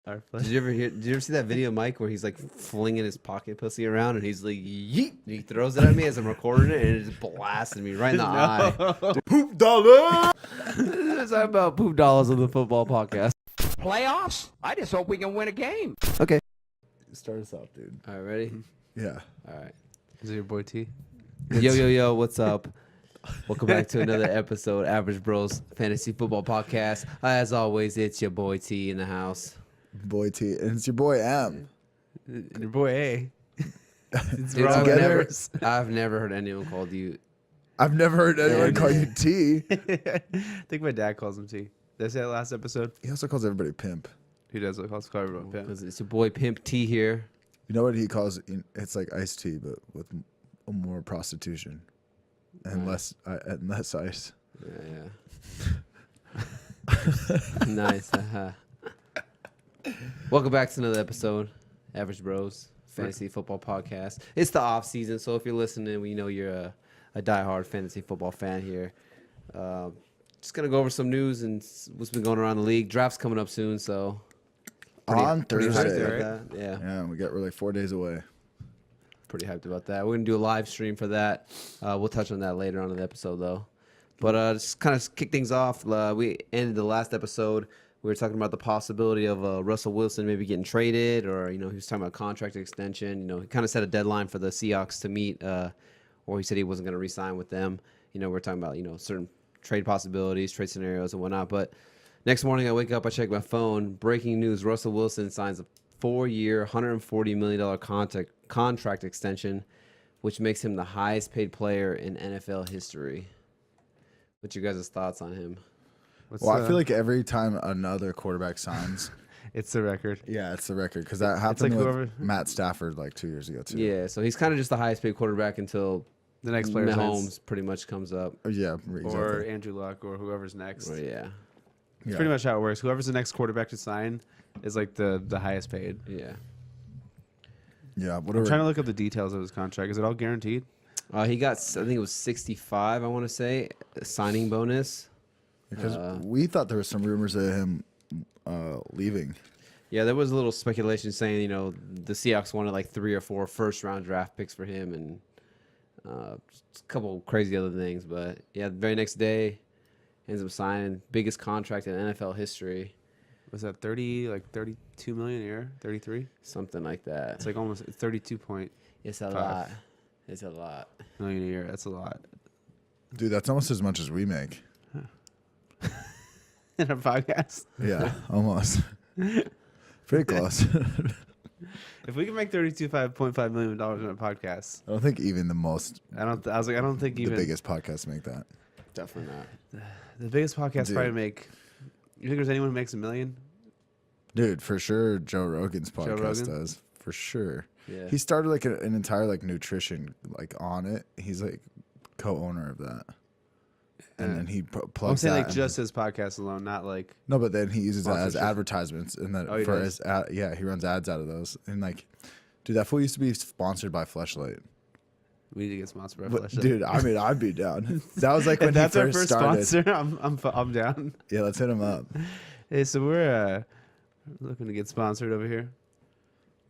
Our flesh. Did you ever see that video, Mike, where he's like flinging his pocket pussy around and he's like, yeet, and he throws it at me as I'm recording it and it just blasted me right in the eye. Poop dollar. It's about poop dollars on the football podcast. Playoffs? I just hope we can win a game. Okay. Start us off, dude. All right, ready? Yeah. All right. Is it your boy T? Yo, what's up? Welcome back to another episode, Average Bros Fantasy Football Podcast. As always, it's your boy T in the house. Boy T. And it's your boy M. And your boy A. Dude, I've never heard anyone called you. I've never heard anyone call you T. I think my dad calls him T. Did I say that last episode? He also calls everybody pimp. He does call everyone pimp. It's your boy Pimp T here. You know what he calls? It's like iced tea, but with more prostitution and less ice. Yeah. Nice. Welcome back to another episode, Average Bros Fantasy Football Podcast. It's the off season, so if you're listening, we know you're a diehard fantasy football fan here. Just gonna go over some news and what's been going around the league. Draft's coming up soon, so On pretty Thursday. hyped about that. Yeah. Yeah, we're like 4 days away. Pretty hyped about that. We're gonna do a live stream for that. We'll touch on that later on in the episode, though. But just kind of kick things off. We ended the last episode. We were talking about the possibility of Russell Wilson maybe getting traded, or he was talking about contract extension. He kind of set a deadline for the Seahawks to meet, or he said he wasn't going to re-sign with them. We're talking about certain trade possibilities, trade scenarios, and whatnot. But next morning, I wake up, I check my phone. Breaking news: Russell Wilson signs a 4-year, $140 million contract extension, which makes him the highest-paid player in NFL history. What's your guys' thoughts on him? I feel like every time another quarterback signs, It's the record. yeah, it's the record because that happened like with Matt Stafford like 2 years ago too. Yeah, so he's kind of just the highest-paid quarterback until The next player Mahomes signs, pretty much comes up. Yeah, exactly. or Andrew Luck, or whoever's next. Well, yeah, It's pretty much how it works. Whoever's the next quarterback to sign is like the highest paid. yeah. Yeah, I'm whatever. trying to look up the details of his contract. Is it all guaranteed? He got, I think it was 65, I want to say, a signing bonus. Because we thought there was some rumors of him leaving. Yeah, there was a little speculation saying, the Seahawks wanted like 3 or 4 first-round draft picks for him and just a couple crazy other things. But, yeah, the very next day, ends up signing biggest contract in NFL history. Was that 32 million a year? 33? Something like that. It's like almost 32 point It's a Five. lot. It's a lot. million a year. That's a lot. Dude, that's almost as much as we make. In a podcast. Yeah, almost. Pretty close. If we can make $32.5 million in a podcast, I don't think even the most, I don't think the even biggest podcasts make that. Definitely not. the biggest podcast Dude. probably make. You think there's anyone who makes $1 million? Dude, for sure, Joe Rogan's Joe podcast Rogan? does. For sure. Yeah. He started like an entire nutrition on it. He's like co-owner of that. And then he I'm plugs saying that. like just his podcast alone, not like. No, but then he uses that as Sponsorship. advertisements, and then Oh, he for does? his he runs ads out of those. And dude, that fool used to be sponsored by Fleshlight. We need to get sponsored by But Fleshlight. dude, I mean, I'd be down. That was like when If that's he our first first started. sponsor. I'm down. Yeah, let's hit him up. Hey, so we're looking to get sponsored over here.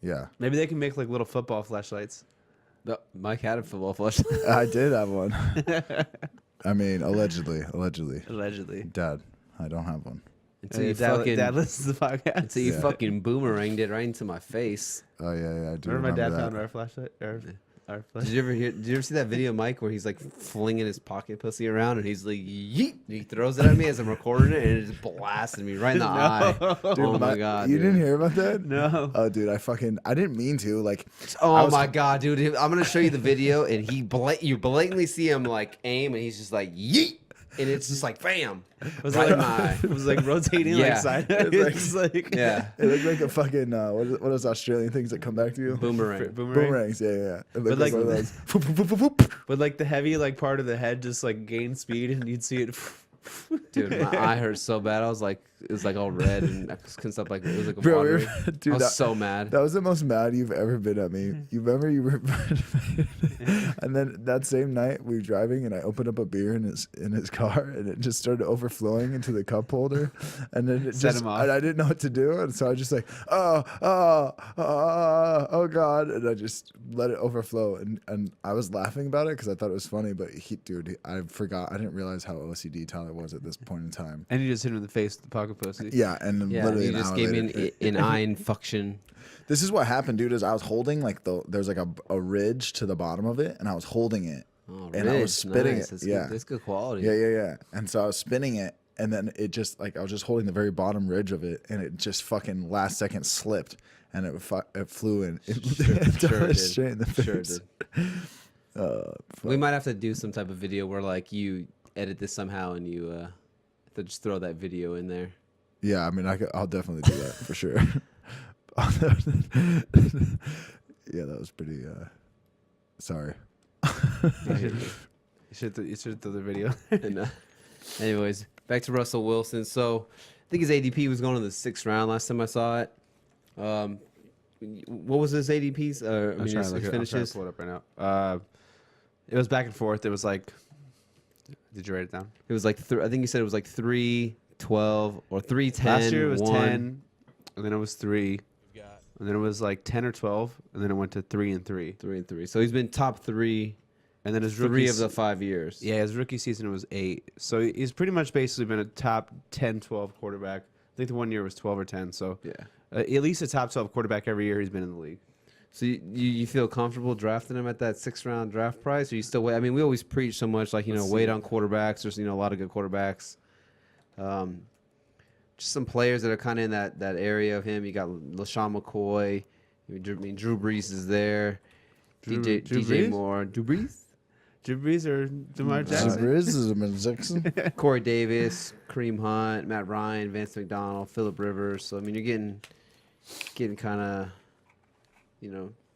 Yeah, Maybe they can make like little football flashlights. No, Mike had a football flashlight. I did have one. I mean, allegedly. Allegedly. Dad, I don't have one. Until you Dad listens to the podcast. until you Yeah. fucking boomeranged it right into my face. Oh yeah, I do. Remember my dad that. found our flashlight? Our Did you ever see that video, Mike, where he's like flinging his pocket pussy around and he's like, yeet, and he throws it at me as I'm recording it and it just blasted me right in the eye. Dude, Oh my god, you dude. didn't hear about that? No. Oh, dude, I didn't mean to. I Oh was- my god, dude! I'm gonna show you the video, and you blatantly see him like aim, and he's just like yeet, and it's just like bam, Was right it in my eye. like, it was like rotating Yeah. like sideways. like Yeah, It looked like a fucking what are those Australian things that come back to you? boomerang. Boomerangs, yeah. It looked like- one of those. But like the heavy part of the head just like gained speed and you'd see it. Dude, my eye hurt so bad. I was like it was like all red and I couldn't stop like it was like a Bro, watery. dude, I was so mad. That was the most mad you've ever been at me. You remember and then that same night we were driving and I opened up a beer in his car and it just started overflowing into the cup holder and then it Set just him off. and I didn't know what to do and so I was just like oh god and I just let it overflow and I was laughing about it because I thought it was funny but I forgot I didn't realize how OCD Tyler was at this point in time. And you just hit him in the face with the pocket pussy. Yeah, and Yeah, literally you an just hour gave me later, an eye infection. This is what happened, dude. Is I was holding like there's like a ridge to the bottom of it, and I was holding it, Oh, and I was spinning nice. it. That's Yeah, good. That's good quality. yeah. And so I was spinning it, and then it just like I was just holding the very bottom ridge of it, and it just fucking last second slipped, and it flew in. Sure it did. Straight in the face. Sure it did. We might have to do some type of video where like you edit this somehow and you just throw that video in there. Yeah, I mean, I'll definitely do that for sure. Yeah, that was pretty. Sorry. You should throw the video. And, anyways, back to Russell Wilson. So I think his ADP was going in the 6th round last time I saw it. What was his ADPs? I mean, his I'm trying to finishes. pull it up right now. It was back and forth. It was like, did you write it down? It was like I think you said it was like 3, 12, or 3, 10. Last year it was 1. 10, and then it was 3, and then it was like 10 or 12, and then it went to 3 and 3. 3 and 3. So he's been top 3. And then his 3 rookie of the 5 years. Yeah, his rookie season was 8. So he's pretty much basically been a top 10, 12 quarterback. I think the one year was 12 or 10. So Yeah. at least a top 12 quarterback every year he's been in the league. So you feel comfortable drafting him at that 6th round draft price, or you still wait? I mean, we always preach so much like wait on quarterbacks. There's a lot of good quarterbacks. Just some players that are kind of in that area of him. You got LaShawn McCoy. I mean, Drew Brees is there. Drew DJ Brees? Moore. Drew Brees. Drew Brees or DeMar Jackson? Corey Davis, Kareem Hunt, Matt Ryan, Vance McDonald, Phillip Rivers. So I mean, you're getting kind of,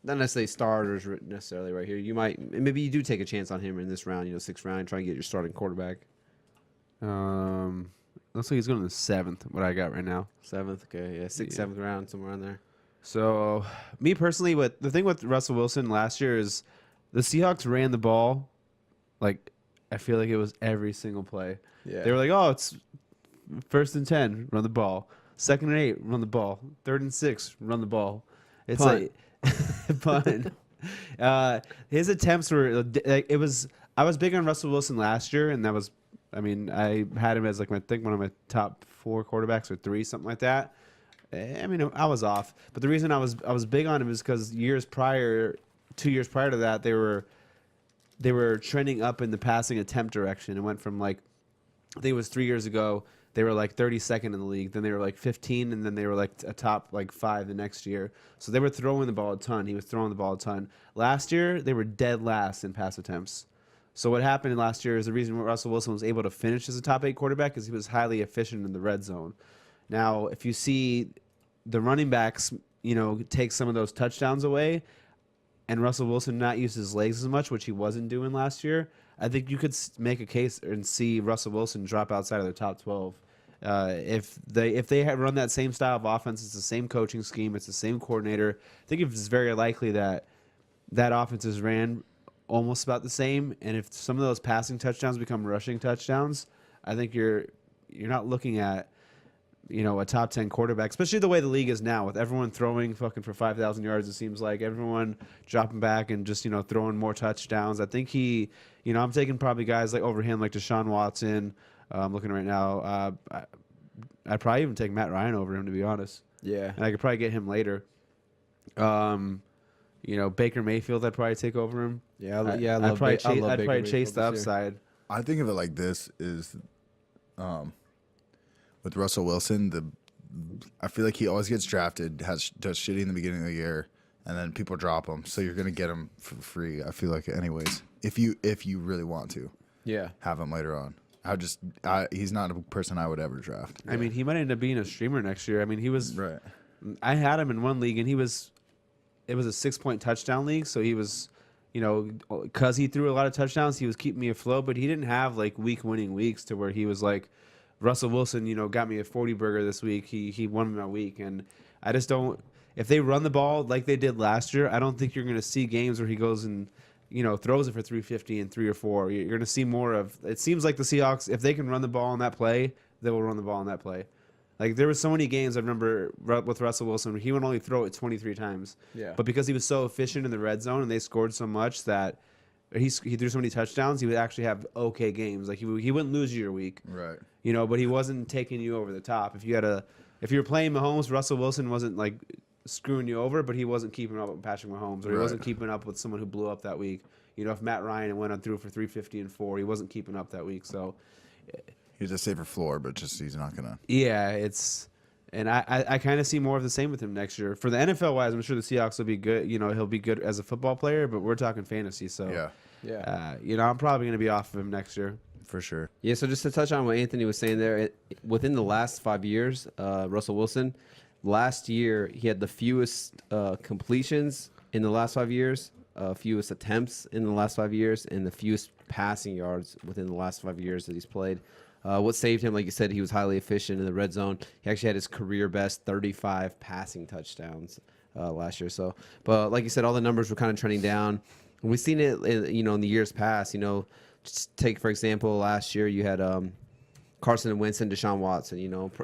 not necessarily starters necessarily right here. You maybe you do take a chance on him in this round, 6th round, try and get your starting quarterback. Looks like he's going to the 7th. What I got right now. 7th, okay, yeah, 6th, 7th round, somewhere in there. So me personally, the thing with Russell Wilson last year is the Seahawks ran the ball. Like, I feel like it was every single play. Yeah, They were like, oh, it's 1st and 10, run the ball. 2nd and 8, run the ball. 3rd and 6, run the ball. It's Punt. like punt. His attempts were like it was. I was big on Russell Wilson last year, and that was. I mean, I had him as like I think one of my top 4 quarterbacks or 3, something like that. I mean, I was off, but the reason I was big on him is because 2 years prior to that, they were trending up in the passing attempt direction. It went from like, I think it was 3 years ago, they were like 32nd in the league. Then they were like 15, and then they were like a top like 5 the next year. So they were throwing the ball a ton. He was throwing the ball a ton. Last year, they were dead last in pass attempts. So what happened last year is the reason Russell Wilson was able to finish as a top 8 quarterback is he was highly efficient in the red zone. Now, if you see the running backs, take some of those touchdowns away, and Russell Wilson not use his legs as much, which he wasn't doing last year, I think you could make a case and see Russell Wilson drop outside of the top 12. If they had run that same style of offense, it's the same coaching scheme, it's the same coordinator. I think it's very likely that offense is ran almost about the same. And if some of those passing touchdowns become rushing touchdowns, I think you're not looking at a top 10 quarterback, especially the way the league is now with everyone throwing fucking for 5,000 yards. It seems like everyone dropping back and just, throwing more touchdowns. I think I'm taking probably guys like over him, like Deshaun Watson. I'm looking right now. I'd probably even take Matt Ryan over him, to be honest. yeah. And I could probably get him later. Baker Mayfield, I'd probably take over him. Yeah, I'd probably chase the upside. I think of it like this: is with Russell Wilson, I feel like he always gets drafted, does shitty in the beginning of the year, and then people drop him. So you're gonna get him for free. I feel like, anyways, if you really want to, have him later on. He's not a person I would ever draft. I mean, he might end up being a streamer next year. I mean, he was Right. I had him in one league, and it was a 6-point touchdown league. So he was, because he threw a lot of touchdowns, he was keeping me afloat. But he didn't have like winning weeks to where he was like Russell Wilson, got me a 40 burger this week. He won my week, and I just don't. If they run the ball like they did last year, I don't think you're going to see games where he goes and throws it for 350 and 3 or 4. You're going to see more of. It seems like the Seahawks, if they can run the ball on that play, they will run the ball on that play. Like there were so many games I remember with Russell Wilson where he would only throw it 23 times. Yeah. But because he was so efficient in the red zone and they scored so much that he threw so many touchdowns, he would actually have okay games. Like he wouldn't lose you your week. Right. But he wasn't taking you over the top. If you were playing Mahomes, Russell Wilson wasn't like screwing you over, but he wasn't keeping up with Patrick Mahomes, or he wasn't keeping up with someone who blew up that week. If Matt Ryan went on through for 350 and 4, he wasn't keeping up that week. So He's a safer floor, but just he's not gonna. yeah, and I kind of see more of the same with him next year. For the NFL wise, I'm sure the Seahawks will be good. He'll be good as a football player, but we're talking fantasy. So I'm probably going to be off of him next year. For sure. Yeah, so just to touch on what Anthony was saying there, within the last 5 years, Russell Wilson, last year he had the fewest completions in the last 5 years, fewest attempts in the last 5 years, and the fewest passing yards within the last 5 years that he's played. What saved him, like you said, he was highly efficient in the red zone. He actually had his career best 35 passing touchdowns last year. So, but like you said, all the numbers were kind of trending down. And we've seen it, in the years past. Just take for example, last year you had Carson Wentz and Deshaun Watson.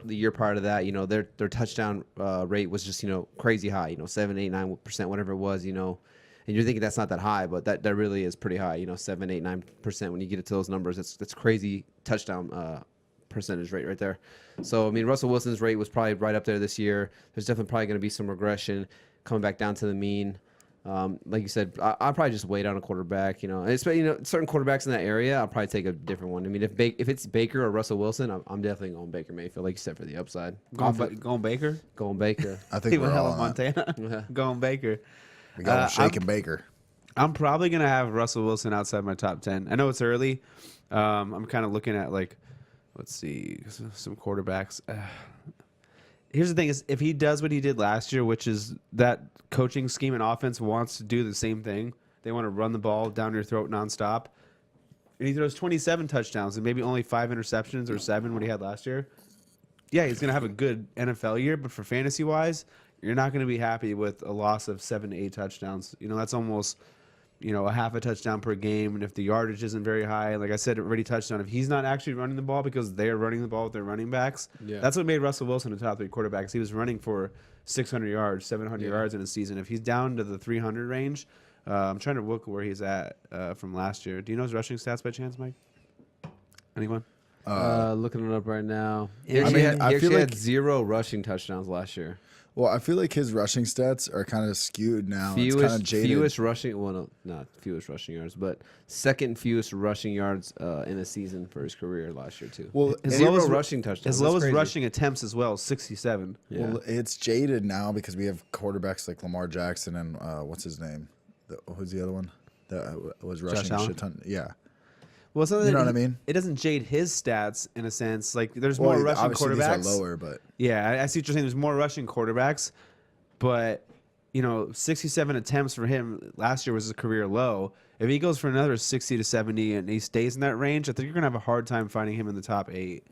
The year prior to that, their touchdown rate was just crazy high. 7, 8, 9%, whatever it was. And you're thinking that's not that high, but that really is pretty high. 7, 8, 9%. When you get it to those numbers, that's crazy touchdown percentage rate right there. So Russell Wilson's rate was probably right up there this year. There's definitely probably going to be some regression coming back down to the mean. Like you said, I'll probably just wait on a quarterback. And it's certain quarterbacks in that area, I'll probably take a different one. If it's Baker or Russell Wilson, I'm definitely going Baker Mayfield, like you said, for the upside. Going Baker? Going Baker. I think we're all on Montana. Going Baker. We got shaking Baker. I'm probably going to have Russell Wilson outside my top 10. I know it's early. I'm kind of looking at, let's see, some quarterbacks. Here's the thing is, if he does what he did last year, which is that coaching scheme and offense wants to do the same thing. They want to run the ball down your throat nonstop. And he throws 27 touchdowns and maybe only 5 interceptions or 7 what he had last year. Yeah, he's going to have a good NFL year, but for fantasy-wise, you're not going to be happy with a loss of 7 to 8 touchdowns. That's almost, a half a touchdown per game. And if the yardage isn't very high, like I said, already touchdown, if he's not actually running the ball because they're running the ball with their running backs, that's what made Russell Wilson a top 3 quarterback. He was running for 600 yards, 700 yards in a season. If he's down to the 300 range, I'm trying to look where he's at from last year. Do you know his rushing stats by chance, Mike? Anyone? Looking it up right now. He feel actually like had 0 rushing touchdowns last year. Well, I feel like his rushing stats are kind of skewed now. It's kind of jaded. Fewest rushing, not fewest rushing yards, but second fewest rushing yards in a season for his career last year too. Well, his lowest rushing touchdowns. His lowest rushing attempts as well, 67. Yeah. Well, it's jaded now because we have quarterbacks like Lamar Jackson and what's his name? Who's the other one that was rushing a shit ton? Yeah. Well, it's something you know what I mean? It doesn't jade his stats in a sense. Like there's more rushing obviously quarterbacks. These are lower, but yeah, I see what you're saying. There's more rushing quarterbacks, but 67 attempts for him last year was his career low. If he goes for another 60 to 70 and he stays in that range, I think you're gonna have a hard time finding him in the top 8.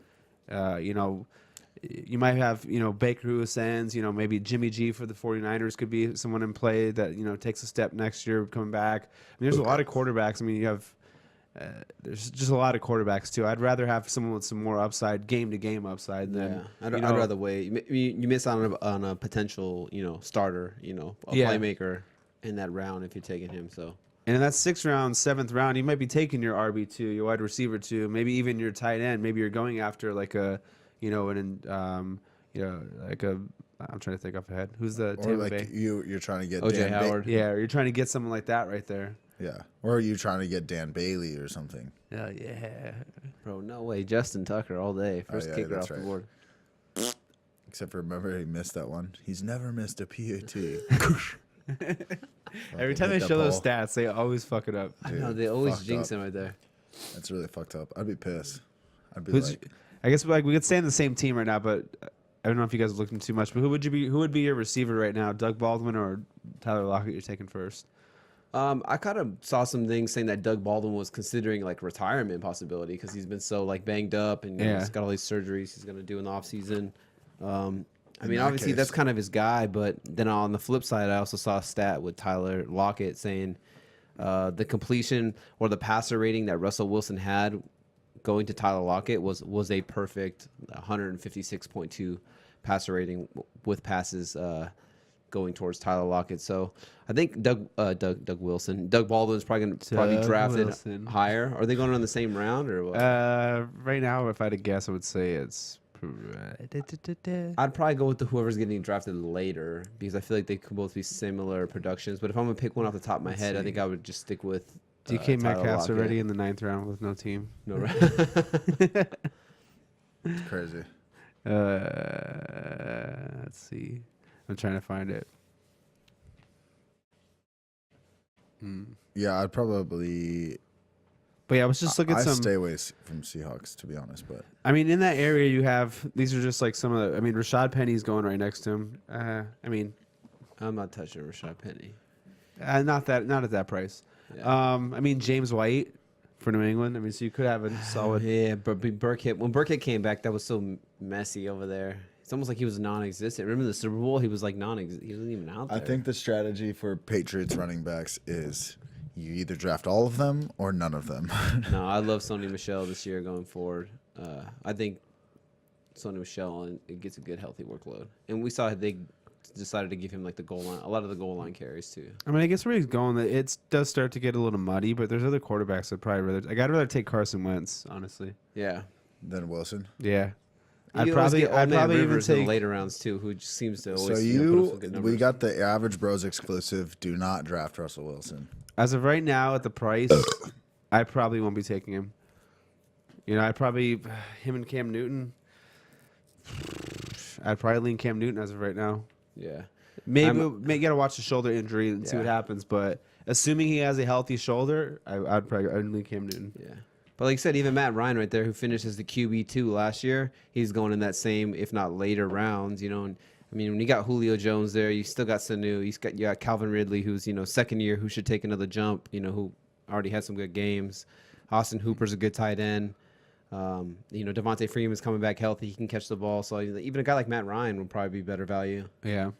You might have Baker who ascends. Maybe Jimmy G for the 49ers could be someone in play that takes a step next year coming back. There's a lot of quarterbacks. You have. There's just a lot of quarterbacks too. I'd rather have someone with some more upside, game to game upside than. I'd rather wait. You miss out on a potential, starter, playmaker in that round if you're taking him. So. And in that 6th round, 7th round, you might be taking your RB2, your wide receiver 2, maybe even your tight end. Maybe you're going after like a, I'm trying to think off ahead. Who's the Tampa Bay? You're trying to get OJ Howard. Yeah, or you're trying to get someone like that right there. Yeah. Or are you trying to get Dan Bailey or something? Oh, yeah. Bro, no way. Justin Tucker all day. First kicker off the board. Except for, remember, he missed that one. He's never missed a PAT. Every time they show those stats, they always fuck it up. Dude, No, they always jinx him right there. That's really fucked up. I'd be pissed. I'd be I guess we could stay on the same team right now, but I don't know if you guys are looking too much. But who would be your receiver right now? Doug Baldwin or Tyler Lockett? You're taking first. I kind of saw some things saying that Doug Baldwin was considering like retirement possibility because he's been so like banged up and he's got all these surgeries he's gonna do in the off season. I mean, obviously that's kind of his guy, but then on the flip side, I also saw a stat with Tyler Lockett saying the completion or the passer rating that Russell Wilson had going to Tyler Lockett was a perfect 156.2 passer rating with passes going towards Tyler Lockett. So I think Doug Baldwin's probably going to be drafted higher. Are they going on the same round or what? Right now, if I had to guess, I would say it's. I'd probably go with whoever's getting drafted later because I feel like they could both be similar productions. But if I'm gonna pick one off the top of my head, I think I would just stick with DK Metcalf's already in the 9th round with no team. No, right? It's crazy. Let's see. I'm trying to find it. Yeah, I'd probably. But yeah, I was just looking at I some. stay away from Seahawks, to be honest. But I mean, in that area, you have these are just like some of the. I mean, Rashad Penny's going right next to him. I mean, I'm not touching Rashad Penny. not at that price. Yeah. I mean, James White for New England. I mean, so you could have a solid. Yeah, but Burkhead, when Burkhead came back, that was so messy over there. It's almost like he was non-existent. Remember the Super Bowl? He was like non-existent. He wasn't even out there. I think the strategy for Patriots running backs is you either draft all of them or none of them. No, I love Sony Michel this year going forward. I think Sony Michel it gets a good, healthy workload. And we saw they decided to give him like the goal line, a lot of the goal line carries too. I mean, I guess where he's going, it does start to get a little muddy. But there's other quarterbacks I'd probably rather. I'd rather take Carson Wentz, honestly. Yeah. Then Wilson. Yeah. I'd probably even take in the later rounds too, who just seems to always. So put up some good numbers. we got the Average Bros exclusive. Do not draft Russell Wilson. As of right now, at the price, I probably won't be taking him. You know, him and Cam Newton. I'd probably lean Cam Newton as of right now. Yeah. Maybe gotta watch the shoulder injury and see what happens. But assuming he has a healthy shoulder, I'd lean Cam Newton. Yeah. But like I said, even Matt Ryan right there, who finished as the QB2 last year, he's going in that same, if not later rounds, you know. And I mean, when you got Julio Jones there, you still got Sanu, you got Calvin Ridley, who's, second year, who should take another jump, who already had some good games. Austin Hooper's a good tight end. Devontae Freeman's coming back healthy. He can catch the ball. So even a guy like Matt Ryan would probably be better value. Yeah.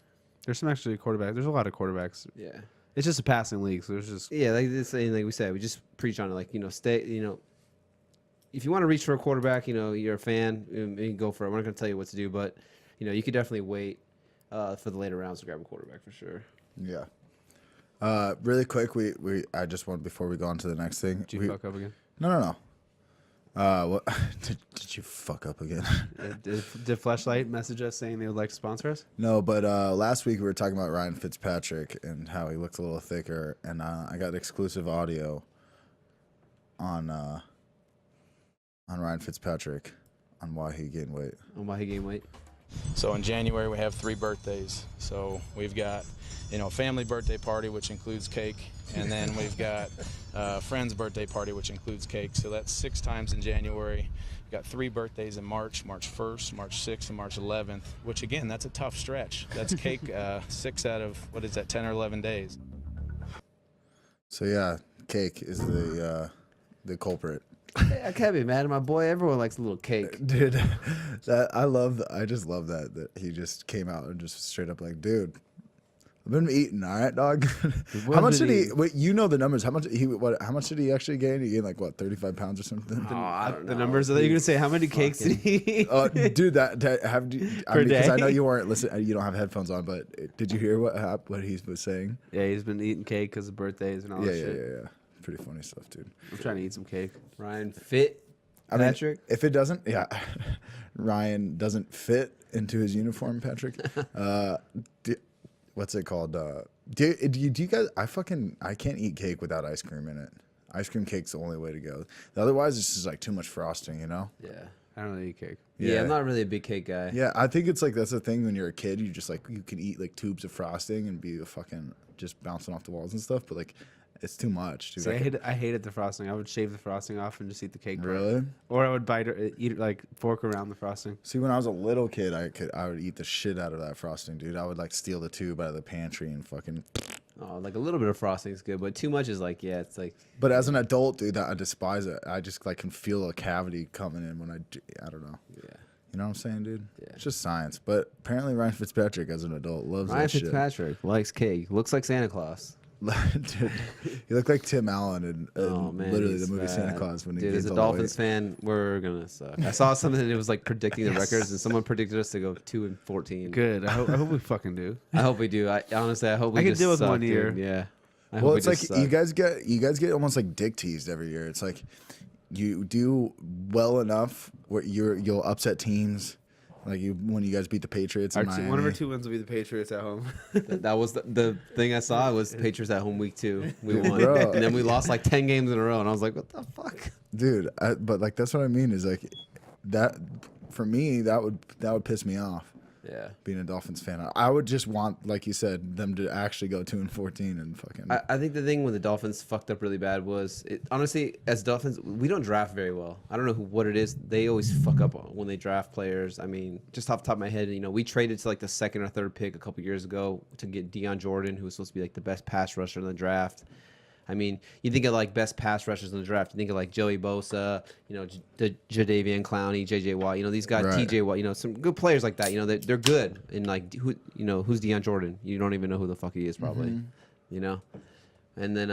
There's some actually quarterbacks. There's a lot of quarterbacks. Yeah. It's just a passing league, so there's just. Yeah, like we said, we just preach on it. Stay, if you want to reach for a quarterback, you're a fan, you go for it. We're not going to tell you what to do, but, you could definitely wait for the later rounds to grab a quarterback for sure. Yeah. Really quick, I just want, before we go on to the next thing. Did you fuck up again? No. What did you fuck up again? Did Fleshlight message us saying they would like to sponsor us? No, but last week we were talking about Ryan Fitzpatrick and how he looked a little thicker, and I got exclusive audio on Ryan Fitzpatrick on why he gained weight. So in January we have 3 birthdays. So we've got, family birthday party, which includes cake, and then we've got friend's birthday party, which includes cake. So that's 6 times in January. We've got 3 birthdays in March 1st, March 6th, and March 11th, which again, that's a tough stretch. That's cake 6 out of, 10 or 11 days. So yeah, cake is the culprit. I can't be mad at my boy. Everyone likes a little cake. Dude, I just love that he just came out and just straight up like, dude, I've been eating, all right, dog. How much did he? Wait, you know the numbers. How much did he actually gain? He gained 35 pounds or something. I don't know. The numbers. Are you gonna say how many cakes did he eat? Dude, because I know you weren't listening. You don't have headphones on, but did you hear what he was saying? Yeah, he's been eating cake because of birthdays and all that shit. Yeah. Pretty funny stuff, dude. I'm trying to eat some cake. Ryan Patrick. If it doesn't, Ryan doesn't fit into his uniform, Patrick. What's it called? Do you guys? I can't eat cake without ice cream in it. Ice cream cake's the only way to go. Otherwise, it's just too much frosting, Yeah. I don't really eat cake. Yeah, I'm not really a big cake guy. Yeah, I think it's that's the thing when you're a kid. You just you can eat tubes of frosting and be just bouncing off the walls and stuff, but it's too much. Dude. See, I hated the frosting. I would shave the frosting off and just eat the cake. Really? Or I would eat it fork around the frosting. See, when I was a little kid, I would eat the shit out of that frosting, dude. I would steal the tube out of the pantry and fucking Oh, like a little bit of frosting is good, but too much is like, yeah, it's like. But as an adult, dude, I despise it. I just like can feel a cavity coming in when I don't know. Yeah. You know what I'm saying, dude? Yeah. It's just science. But apparently Ryan Fitzpatrick, as an adult, loves Ryan that shit. Fitzpatrick likes cake. Looks like Santa Claus. Dude, you look like Tim Allen in Oh man, literally he's the movie Santa bad. Claus when he Dude, gains as a all the Dolphins weight. fan, we're gonna suck. I saw something that it was like predicting the records, and someone predicted us to go 2-14. Good. I hope we fucking do. I hope we do. I honestly, I hope we I can just deal with suck, 1 year. dude. Yeah. I Well, hope it's we like just suck. you guys get almost like dick teased every year. It's like you do well enough where you'll upset teams. Like when you guys beat the Patriots in Miami. One of our 2 wins will be the Patriots at home. That was the thing I saw was Patriots at home week 2. We won, Bro. and then we lost like 10 games in a row, and I was like, what the fuck? Dude, but like that's what I mean is like that for me that would piss me off. Yeah. Being a Dolphins fan, I would just want, like you said, them to actually go 2-14 and fucking. I think the thing when the Dolphins fucked up really bad was, honestly, as Dolphins, we don't draft very well. I don't know what it is. They always fuck up when they draft players. I mean, just off the top of my head, we traded to like the 2nd or 3rd pick a couple years ago to get Deion Jordan, who was supposed to be like the best pass rusher in the draft. I mean, you think of like best pass rushers in the draft. You think of like Joey Bosa, Jadeveon Clowney, J.J. Watt. These guys, Right. T.J. Watt. Some good players like that. They're good. And like who's Deion Jordan? You don't even know who the fuck he is probably. And then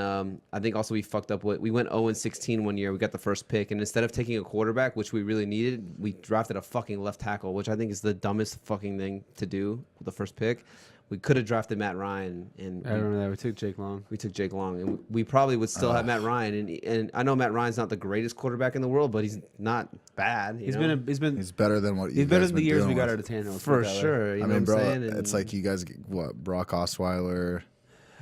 I think also we fucked up. We went 0-16 one year. We got the first pick, and instead of taking a quarterback, which we really needed, we drafted a fucking left tackle, which I think is the dumbest fucking thing to do with the first pick. We could have drafted Matt Ryan, and I remember that. We took Jake Long. we took Jake Long, and we probably would still have Matt Ryan. And I know Matt Ryan's not the greatest quarterback in the world, but he's not bad. He's know? He's better than what he's better than the years we got out of Tannehill. for sure. You I know mean, what I'm bro, saying? it's like you guys get what Brock Osweiler,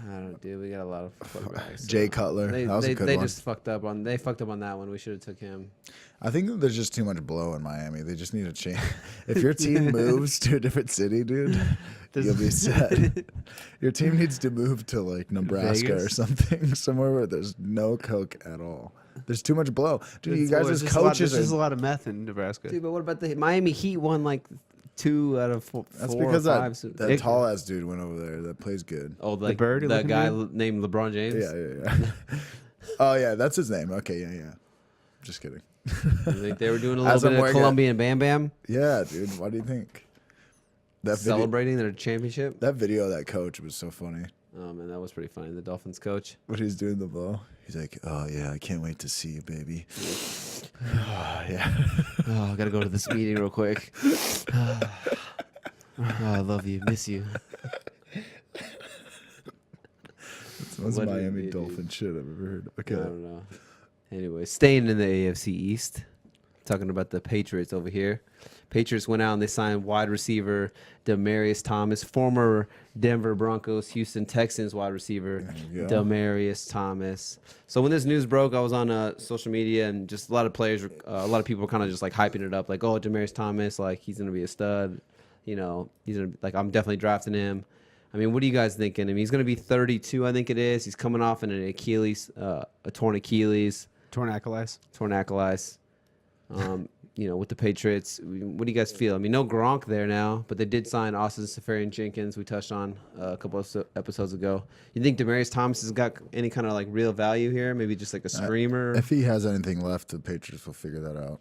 I don't know, dude. We got a lot of quarterbacks. Jay Cutler. They, that was they, a good they one. just fucked up on. They fucked up on that one. We should have took him. I think there's just too much blow in Miami. They just need to change. If your team moves to a different city, dude, you'll be set. Your team needs to move to like Nebraska or Vegas? something, somewhere where there's no coke at all. There's too much blow, dude. You guys as There's coaches just a are. lot of meth in Nebraska. Dude, but what about the Miami Heat? Won like 2 out of 4. That's four because or five. that tall ass dude went over there that plays good. Oh, like bird that looking guy dude? named LeBron James. Yeah. Oh yeah, that's his name. Okay, yeah. Just kidding. You think they were doing a As little I'm bit of wearing it. Colombian Bam Bam Yeah, dude. Why do you think? That video, celebrating their championship. that video of that coach was so funny. Oh man, that was pretty funny. The Dolphins coach. What he's doing the blow. He's like, "Oh yeah, I can't wait to see you, baby." Oh, yeah. Oh, I gotta go to this meeting real quick. Oh, I love you, miss you. It's the most What did Miami they do? Dolphin shit I've ever heard. I Okay. don't know. Anyway, staying in the AFC East, talking about the Patriots over here. Patriots went out and they signed wide receiver Demaryius Thomas, former Denver Broncos, Houston Texans wide receiver There you go. Demaryius Thomas. So when this news broke, I was on social media and just a lot of players, a lot of people were kind of just like hyping it up, like, oh, Demaryius Thomas, like he's gonna be a stud. He's gonna I'm definitely drafting him. I mean, what are you guys thinking? I mean, he's gonna be 32, I think it is. He's coming off an Achilles, a torn Achilles. Torn Achilles. With the Patriots. What do you guys feel? I mean, no Gronk there now, but they did sign Austin Seferian-Jenkins, we touched on a couple of episodes ago. You think Demaryius Thomas has got any kind of like real value here? Maybe just like a streamer? If he has anything left, the Patriots will figure that out.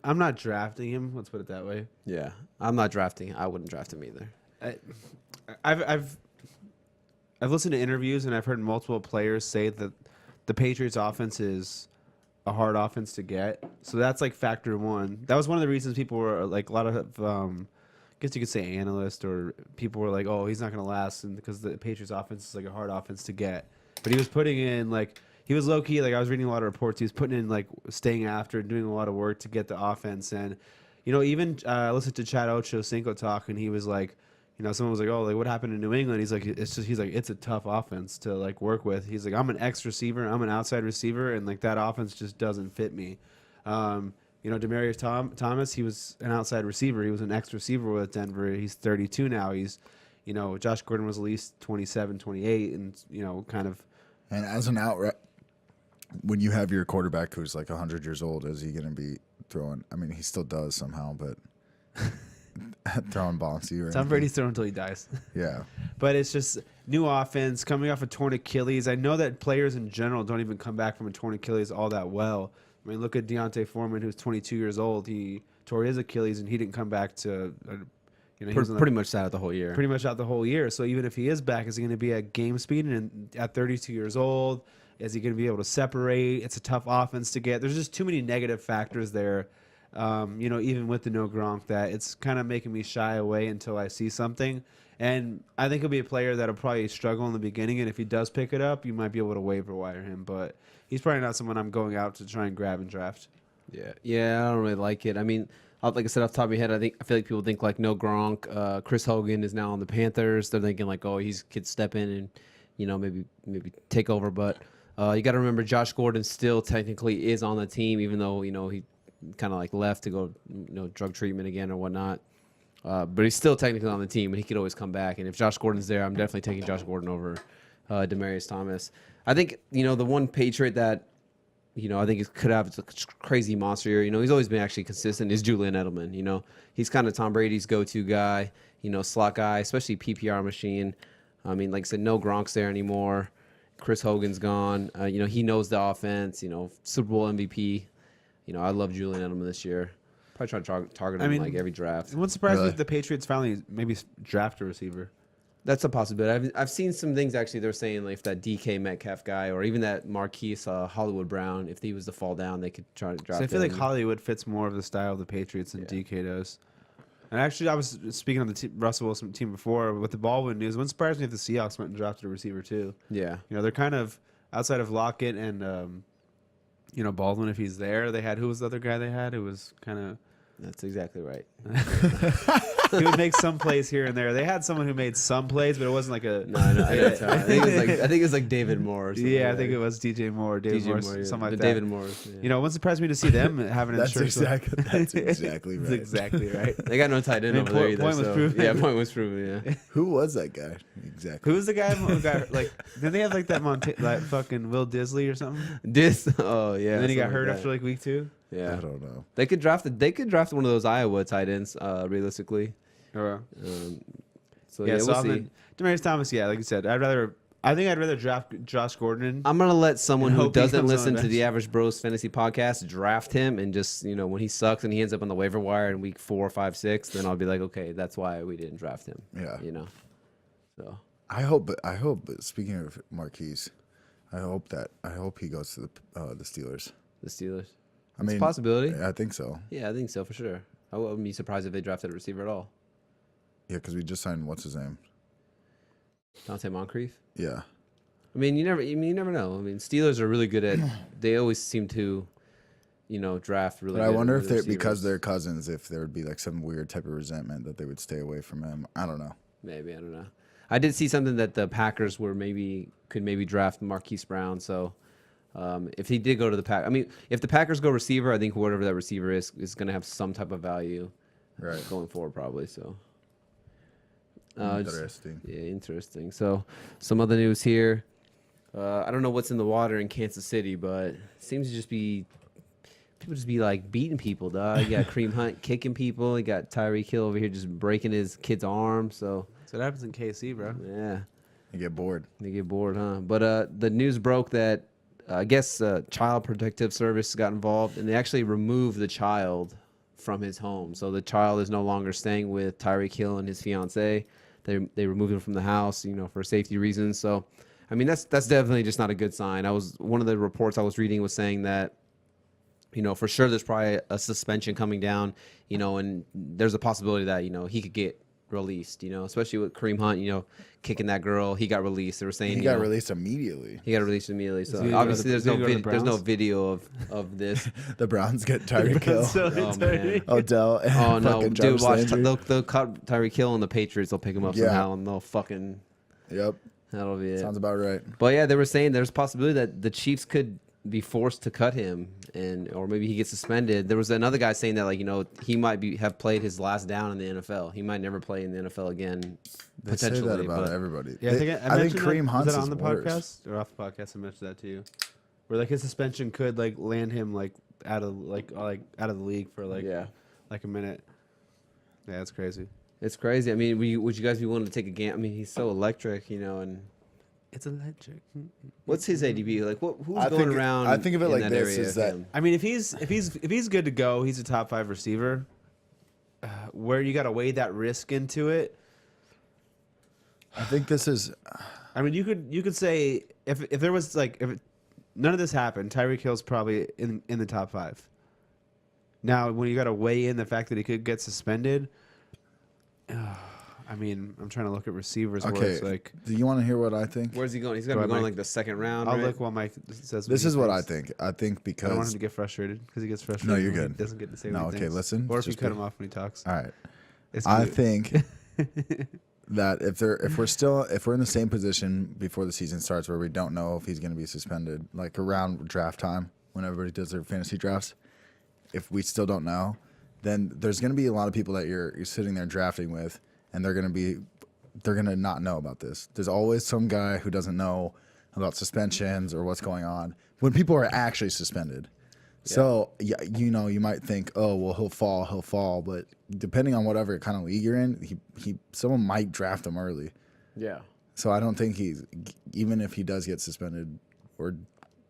I'm not drafting him. Let's put it that way. Yeah. I'm not drafting. I wouldn't draft him either. I've listened to interviews and I've heard multiple players say that the Patriots offense is a hard offense to get. So that's like factor one. That was one of the reasons people were like a lot of I guess you could say analysts or people were like, oh, he's not going to last, and because the Patriots offense is like a hard offense to get. But he was putting in like he was low key. Like I was reading a lot of reports. He was putting in like staying after, doing a lot of work to get the offense. And even I listened to Chad Ochocinco talk, and he was like, someone was like, oh, like what happened in New England? He's like, it's a tough offense to like work with. He's like, I'm an X receiver, I'm an outside receiver, and like that offense just doesn't fit me. Demaryius Thomas, he was an outside receiver. He was an X receiver with Denver. He's 32 now. He's, Josh Gordon was at least 27, 28, and kind of. And as an outright, when you have your quarterback who's like 100 years old, is he going to be throwing? I mean, he still does somehow, but throwing bombs to you. Tom Brady's throwing until he dies. Yeah. But it's just new offense coming off a torn Achilles. I know that players in general don't even come back from a torn Achilles all that well. I mean, look at Deontay Foreman, who's 22 years old. He tore his Achilles and he didn't come back to. He was Pretty much sat out the whole year. pretty much out the whole year. So even if he is back, is he going to be at game speed? And at 32 years old, is he going to be able to separate? It's a tough offense to get. There's just too many negative factors there. Even with the no Gronk, that it's kind of making me shy away until I see something. And I think he'll be a player that'll probably struggle in the beginning. And if he does pick it up, you might be able to waiver wire him. But he's probably not someone I'm going out to try and grab and draft. Yeah, I don't really like it. I mean, like I said off the top of my head, I feel like people think like no Gronk. Chris Hogan is now on the Panthers. They're thinking like, oh, he's could step in and maybe take over. But you got to remember, Josh Gordon still technically is on the team, even though he kind of like left to go drug treatment again or whatnot. But he's still technically on the team, and he could always come back. And if Josh Gordon's there, I'm definitely taking Josh Gordon over Demaryius Thomas. I think the one Patriot that I think it could have a crazy monster year. He's always been actually consistent. Is Julian Edelman? He's kind of Tom Brady's go-to guy. Slot guy, especially PPR machine. I mean, like I said, no Gronk's there anymore. Chris Hogan's gone. He knows the offense. Super Bowl MVP. I love Julian Edelman this year. Probably try to target him like every draft. It wouldn't surprise me if the Patriots finally maybe draft a receiver. That's a possibility. I've seen some things actually. They're saying like if that DK Metcalf guy or even that Marquise Hollywood Brown, if he was to fall down, they could try to draft. So I feel him. like Hollywood fits more of the style of the Patriots than DK does. And actually, I was speaking of the Russell Wilson team before with the Baldwin news. It wouldn't surprise me if the Seahawks went and drafted a receiver too. Yeah, they're kind of outside of Lockett and Baldwin. If he's there, they had who was the other guy they had? Who was kind of. That's exactly right. He would make some plays here and there. They had someone who made some plays, but it wasn't like a. No, I think it was like David Moore. Or something yeah, like I think it was DJ Moore, David Moore, something like that. David Moore. Yeah. It wouldn't surprise me to see them having That's insurance. that's exactly right. That's exactly right. They got no tight end over there either. Point was proven. Yeah, point was proven. Yeah. Who was that guy exactly? Who was the guy who got like? Did they have like that fucking Will Disley or something? Oh yeah. And then he got something hurt like after like week 2. Yeah, I don't know. They could draft one of those Iowa tight ends, realistically. Or, So yeah, we'll see. Demaryius Thomas, yeah, like you said, I think I'd rather draft Josh Gordon. I'm gonna let someone And who hope he doesn't comes on listen the to the bench. Average Bros Fantasy Podcast draft him, and just when he sucks and he ends up on the waiver wire in week 4, 5, 6, then I'll be like, okay, that's why we didn't draft him. Yeah. So I hope. Speaking of Marquise, I hope he goes to the Steelers. the Steelers. I mean, It's a possibility. I think so. Yeah, I think so for sure. I wouldn't be surprised if they drafted a receiver at all. Yeah, because we just signed what's his name? Dante Moncrief. Yeah. I mean, you never know. I mean, Steelers are really good at. They always seem to, draft really. But I good wonder if receivers. because they're cousins, if there would be like some weird type of resentment that they would stay away from him. I don't know. Maybe, I don't know. I did see something that the Packers could maybe draft Marquise Brown. So if he did go to the Pack, I mean, if the Packers go receiver, I think whatever that receiver is going to have some type of value, Right. going forward probably. So. Interesting. Interesting. So some other news here. I don't know what's in the water in Kansas City, but it seems to just be people just be like beating people, dog. You got Kareem Hunt kicking people. You got Tyreek Hill over here just breaking his kid's arm. So So that happens in KC, bro. yeah, You get bored. they get bored, huh? But the news broke that I guess Child Protective Service got involved, and they actually removed the child from his home. So the child is no longer staying with Tyreek Hill and his fiancee. They removed him from the house, for safety reasons. So, I mean, that's definitely just not a good sign. One of the reports I was reading was saying that, for sure there's probably a suspension coming down, and there's a possibility that, he could get released, especially with Kareem Hunt, kicking that girl. He got released. They were saying He got released immediately. He got released immediately. So he obviously go to the there's no Browns? video of this. The Browns get Tyreek Hill, Oh, man. Odell, and Oh no, fucking dude! Jarvis Watch, Landry. they'll cut Tyreek Hill and the Patriots. They'll pick him up Yeah. somehow, and they'll fucking. Yep. That'll be it. Sounds about right. But yeah, they were saying there's a possibility that the Chiefs could be forced to cut him, or maybe he gets suspended. There was another guy saying that he might have played his last down in the NFL. He might never play in the NFL again. They say Potentially, that about but everybody. Yeah, I think mentioned Kareem that. Hunt's Was that is on the worse. podcast or off the podcast? I mentioned that to you, where like his suspension could like land him like out of the league for like yeah. like a minute. Yeah, that's crazy. It's crazy. I mean, would you guys be willing to take a gamble? I mean, he's so electric, and It's electric. what's his ADP? Like, who's I going think- around? I think of it in like that this, area is of that- him? I mean, if he's good to go, he's a top 5 receiver. Where you got to weigh that risk into it. I think this is. I mean, you could say if there was none of this happened, Tyreek Hill's probably in the top 5. Now, when you got to weigh in the fact that he could get suspended, I mean, I'm trying to look at receivers. Where Okay. it's like, Do you want to hear what I think? Where's he going? He's gonna Go be ahead, going Mike. like the second round. I'll right? look while Mike says. This he is what I thinks. think. I think I don't want him because. to get frustrated because he gets frustrated. No, you're when good. He doesn't get to say No, what he okay, thinks. listen, Or if you just cut be- him off when he talks. All right. It's I cute. think that if we're in the same position before the season starts where we don't know if he's going to be suspended, like around draft time when everybody does their fantasy drafts, if we still don't know, then there's going to be a lot of people that you're sitting there drafting with, and they're going to not know about this. There's always some guy who doesn't know about suspensions or what's going on when people are actually suspended. So yeah, you might think, oh well, he'll fall, but depending on whatever kind of league you're in, someone might draft him early. Yeah. So I don't think even if he does get suspended, or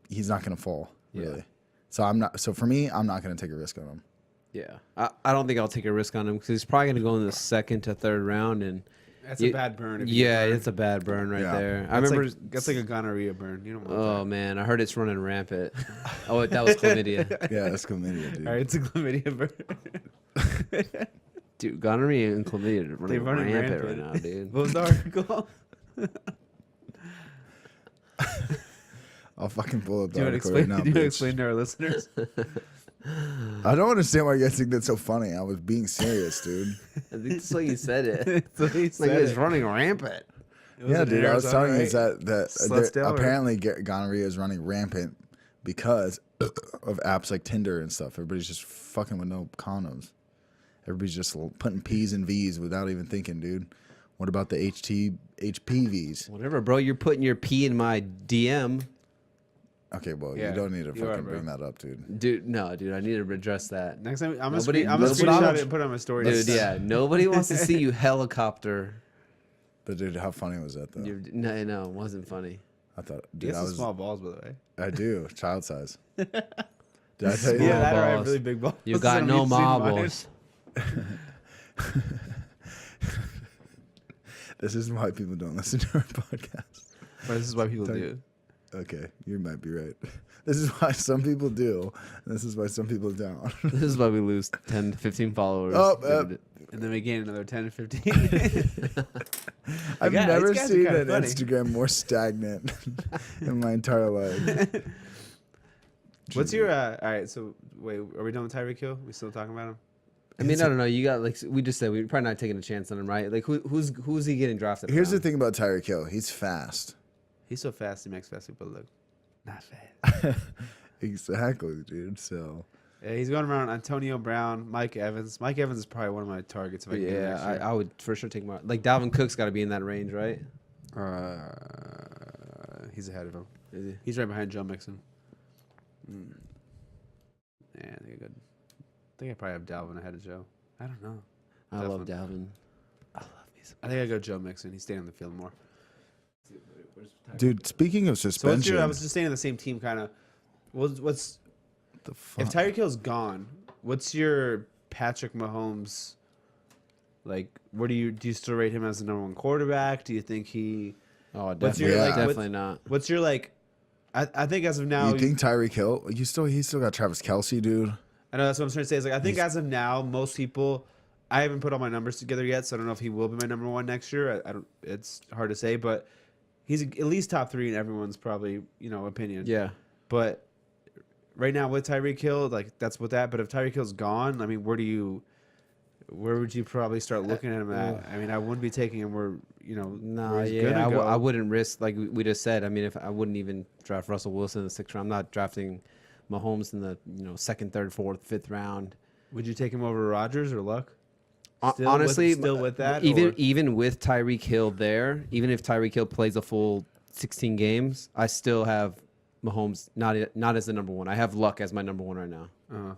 he's not going to fall really. Yeah. So I'm not. So for me, I'm not going to take a risk on him. Yeah. I don't think I'll take a risk on him because he's probably gonna go in the second to third round, and That's a bad burn. If you yeah, burn. it's a bad burn right Yeah. there. I That's remember. that's like a gonorrhea burn. You don't want Oh man, I heard it's running rampant. Oh, that was chlamydia. Yeah, that's chlamydia, dude. that. All right, it's a chlamydia burn. Dude, gonorrhea and chlamydia are running running rampant rampant. right now, dude. What was the article? I'll fucking pull up Do the you want to article right explain? now. Do you want to bitch. explain to our listeners? I don't understand why you guys think that's so funny. I was being serious, dude. I think that's why you said it. So he Like said it's it. running rampant. It was Yeah, in dude. I was Arizona, telling you is right? that Scottsdale, or- apparently gonorrhea is running rampant because of apps like Tinder and stuff. Everybody's just fucking with no condoms. Everybody's just putting P's and V's without even thinking, dude. What about the HPVs? Whatever, bro. You're putting your pee in my DM. Okay, well, Yeah, you don't need to you are, fucking bro. bring that up, dude. Dude, no, dude. I need to address that. Next time, I'm Nobody- gonna nobody- screenshot it and put it on my story. Dude, next time. yeah. Nobody wants to see you helicopter. But dude, how funny was that though? No, it wasn't funny. I thought, He dude, has I some was, small balls, by the way. I do, child size. Did I tell you? Yeah, that? that or I have balls. really big balls. You got Have no seen mine? marbles. This is why people don't listen to our podcast. But this is why people Tell do. you. Okay, you might be right. This is why some people do. And this is why some people don't. This is why we lose 10 to 15 followers. And then we gain another 10 to 15. I've Yeah, never these guys are seen kinda an funny. Instagram more stagnant in my entire life. What's your all right? So wait, are we done with Tyreek Hill? We still talking about him? I mean, I don't know. You got like we just said, we're probably not taking a chance on him, right? Like who's he getting drafted? Here's the around? thing about Tyreek Hill. He's fast. He's so fast. He makes fast people look not fast. Exactly, dude. So Yeah, he's going around Antonio Brown, Mike Evans. Mike Evans is probably one of my targets. If I can get him next Yeah, year. I would for sure take him out. Like Dalvin Cook's got to be in that range, right? He's ahead of him. Is he? He's right behind Joe Mixon. Yeah, I think I probably have Dalvin ahead of Joe. I don't know. I love Definitely. Dalvin. I think I go Joe Mixon. He's staying on the field more. dude, speaking of So what's suspension, your? I was just staying on the same team, kind of. What's the fuck? if Tyreek Hill's gone? What's your Patrick Mahomes? Like, where do you still rate him as the number one quarterback? Do you think he? Oh, What's definitely, your, like, definitely not. What's your like? I think as of now, you think Tyreek Hill? He still got Travis Kelce, dude. I know that's what I'm trying to say. Is like I think as of now, most people. I haven't put all my numbers together yet, so I don't know if he will be my number one next year. I don't. It's hard to say, but he's at least top 3 in everyone's probably opinion. Yeah. But right now with Tyreek Hill, like that's what that. But if Tyreek Hill's gone, I mean, where would you probably start looking at him at? I mean, I wouldn't be taking him where No, where he's yeah, gonna go. I wouldn't risk like we just said. I mean, if I wouldn't even draft Russell Wilson in the 6th round, I'm not drafting Mahomes in the 2nd, 3rd, 4th, 5th round. Would you take him over Rodgers or Luck? Honestly, still with that, even with Tyreek Hill there, even if Tyreek Hill plays a full 16 games, I still have Mahomes not as the number one. I have Luck as my number one right now. Uh,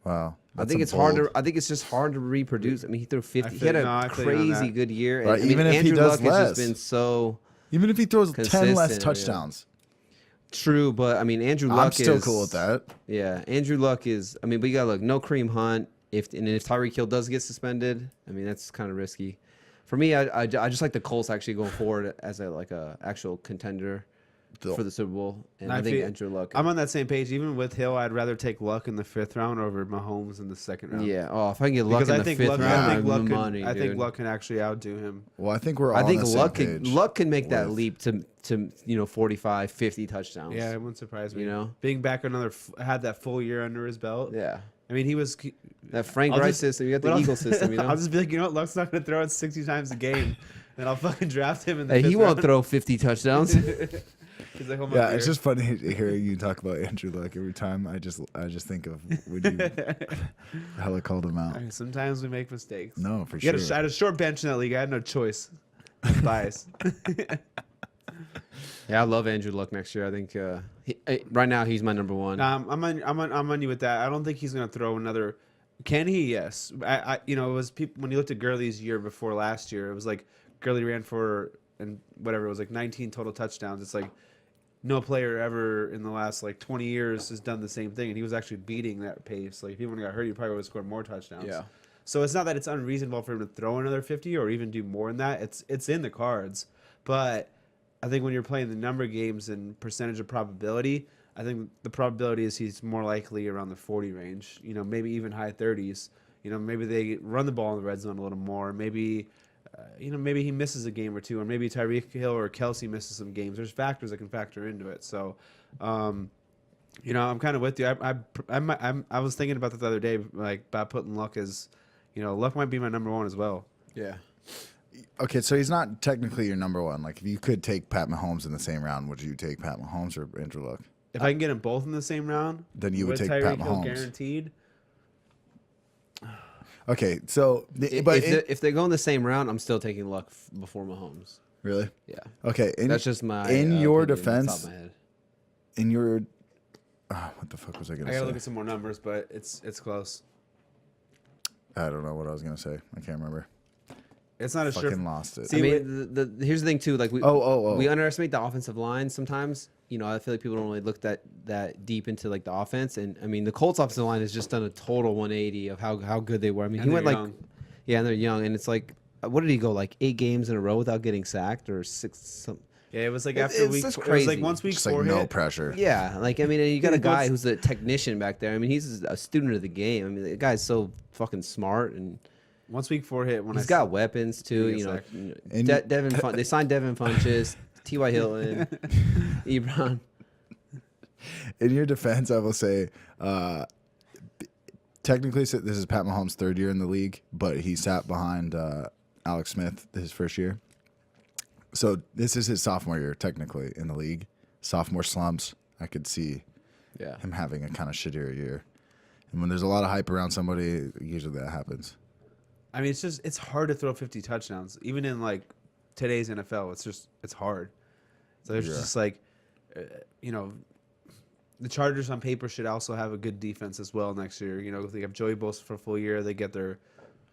Wow. I think it's hard to. I think it's just hard to reproduce. I mean, he threw 50. He had a crazy good year. Right, I mean, even if he Andrew does Luck has less. just been so Even if he throws 10 less consistent, touchdowns, true. But I mean, Andrew Luck I'm still is cool with that. Yeah, Andrew Luck is. I mean, but you got to look. No Kareem Hunt. If Tyreek Hill does get suspended, I mean that's kind of risky. For me, I just like the Colts actually going forward as a actual contender for the Super Bowl, and I think Andrew Luck. I'm on that same page. Even with Hill, I'd rather take Luck in the 5th round over Mahomes in the 2nd round. Yeah. Oh, if I can get Luck in the 5th round, I think Luck can actually outdo him. Well, I think we're all on the same page. Luck can make that leap to 45, 50 touchdowns. Yeah, it wouldn't surprise me. You know, being back had that full year under his belt. Yeah. I mean, he was that Frank Reich system. You got the Eagle system. You know, I'll just be like, you know what, Luck's not going to throw it 60 times a game, and I'll fucking draft him in the 5th he won't round. throw 50 touchdowns. He's like, hold my beer. It's just funny hearing you talk about Andrew Luck every time. I just think of would you hella called him out. Sometimes we make mistakes. No, for I sure. had a short bench in that league. I had no choice. Bias. Yeah, I love Andrew Luck next year. I think right now he's my number one. I'm on you with that. I don't think he's gonna throw another. Can he? Yes. It was people when you looked at Gurley's year before last year. It was like Gurley ran for and whatever it was like 19 total touchdowns. It's like no player ever in the last like 20 years has done the same thing, and he was actually beating that pace. Like if he wouldn't have got hurt, he probably would have scored more touchdowns. Yeah. So it's not that it's unreasonable for him to throw another 50 or even do more than that. It's in the cards, but I think when you're playing the number of games and percentage of probability, I think the probability is he's more likely around the 40 range. Maybe even high 30s. Maybe they run the ball in the red zone a little more. Maybe, maybe he misses a game or two, or maybe Tyreek Hill or Kelsey misses some games. There's factors that can factor into it. So, I'm kind of with you. I was thinking about that the other day, like about putting Luck as, Luck might be my number one as well. Yeah. Okay, so he's not technically your number one. Like, if you could take Pat Mahomes in the same round, would you take Pat Mahomes or Andrew Luck? If I can get them both in the same round, then you would take Tyreek Pat Hill Mahomes. Guaranteed. Okay, so if they go in the same round, I'm still taking Luck before Mahomes. Really? Yeah. Okay, that's just my in your opinion defense. off the top of my head. In your, what the fuck was I gonna say? I gotta look at some more numbers, but it's close. I don't know what I was gonna say. I can't remember. It's not a sure. Fucking lost it. I mean, here's the thing too. Like we underestimate the offensive line sometimes. I feel like people don't really look that deep into like the offense. And I mean, the Colts offensive line has just done a total 180 of how good they were. I mean, and he went young. and they're young, and it's like, what did he go like 8 games in a row without getting sacked or 6? Something. Yeah, it was like after week. That's it was crazy. like once week Just 4 like no hit. pressure. Yeah, like I mean, and you got a guy who's a technician back there. I mean, he's a student of the game. I mean, the guy's so fucking smart and. Once week 4 hit, he's got weapons too. Devin. They signed Devin Funchess, T.Y. Hilton, Ebron. In your defense, I will say, technically, this is Pat Mahomes' 3rd year in the league, but he sat behind Alex Smith his 1st year. So this is his sophomore year, technically, in the league. Sophomore slumps. I could see him having a kind of shittier year. And when there's a lot of hype around somebody, usually that happens. I mean, it's hard to throw 50 touchdowns, even in like today's NFL. It's hard. So it's just like, the Chargers on paper should also have a good defense as well next year. They have Joey Bosa for a full year. They get their,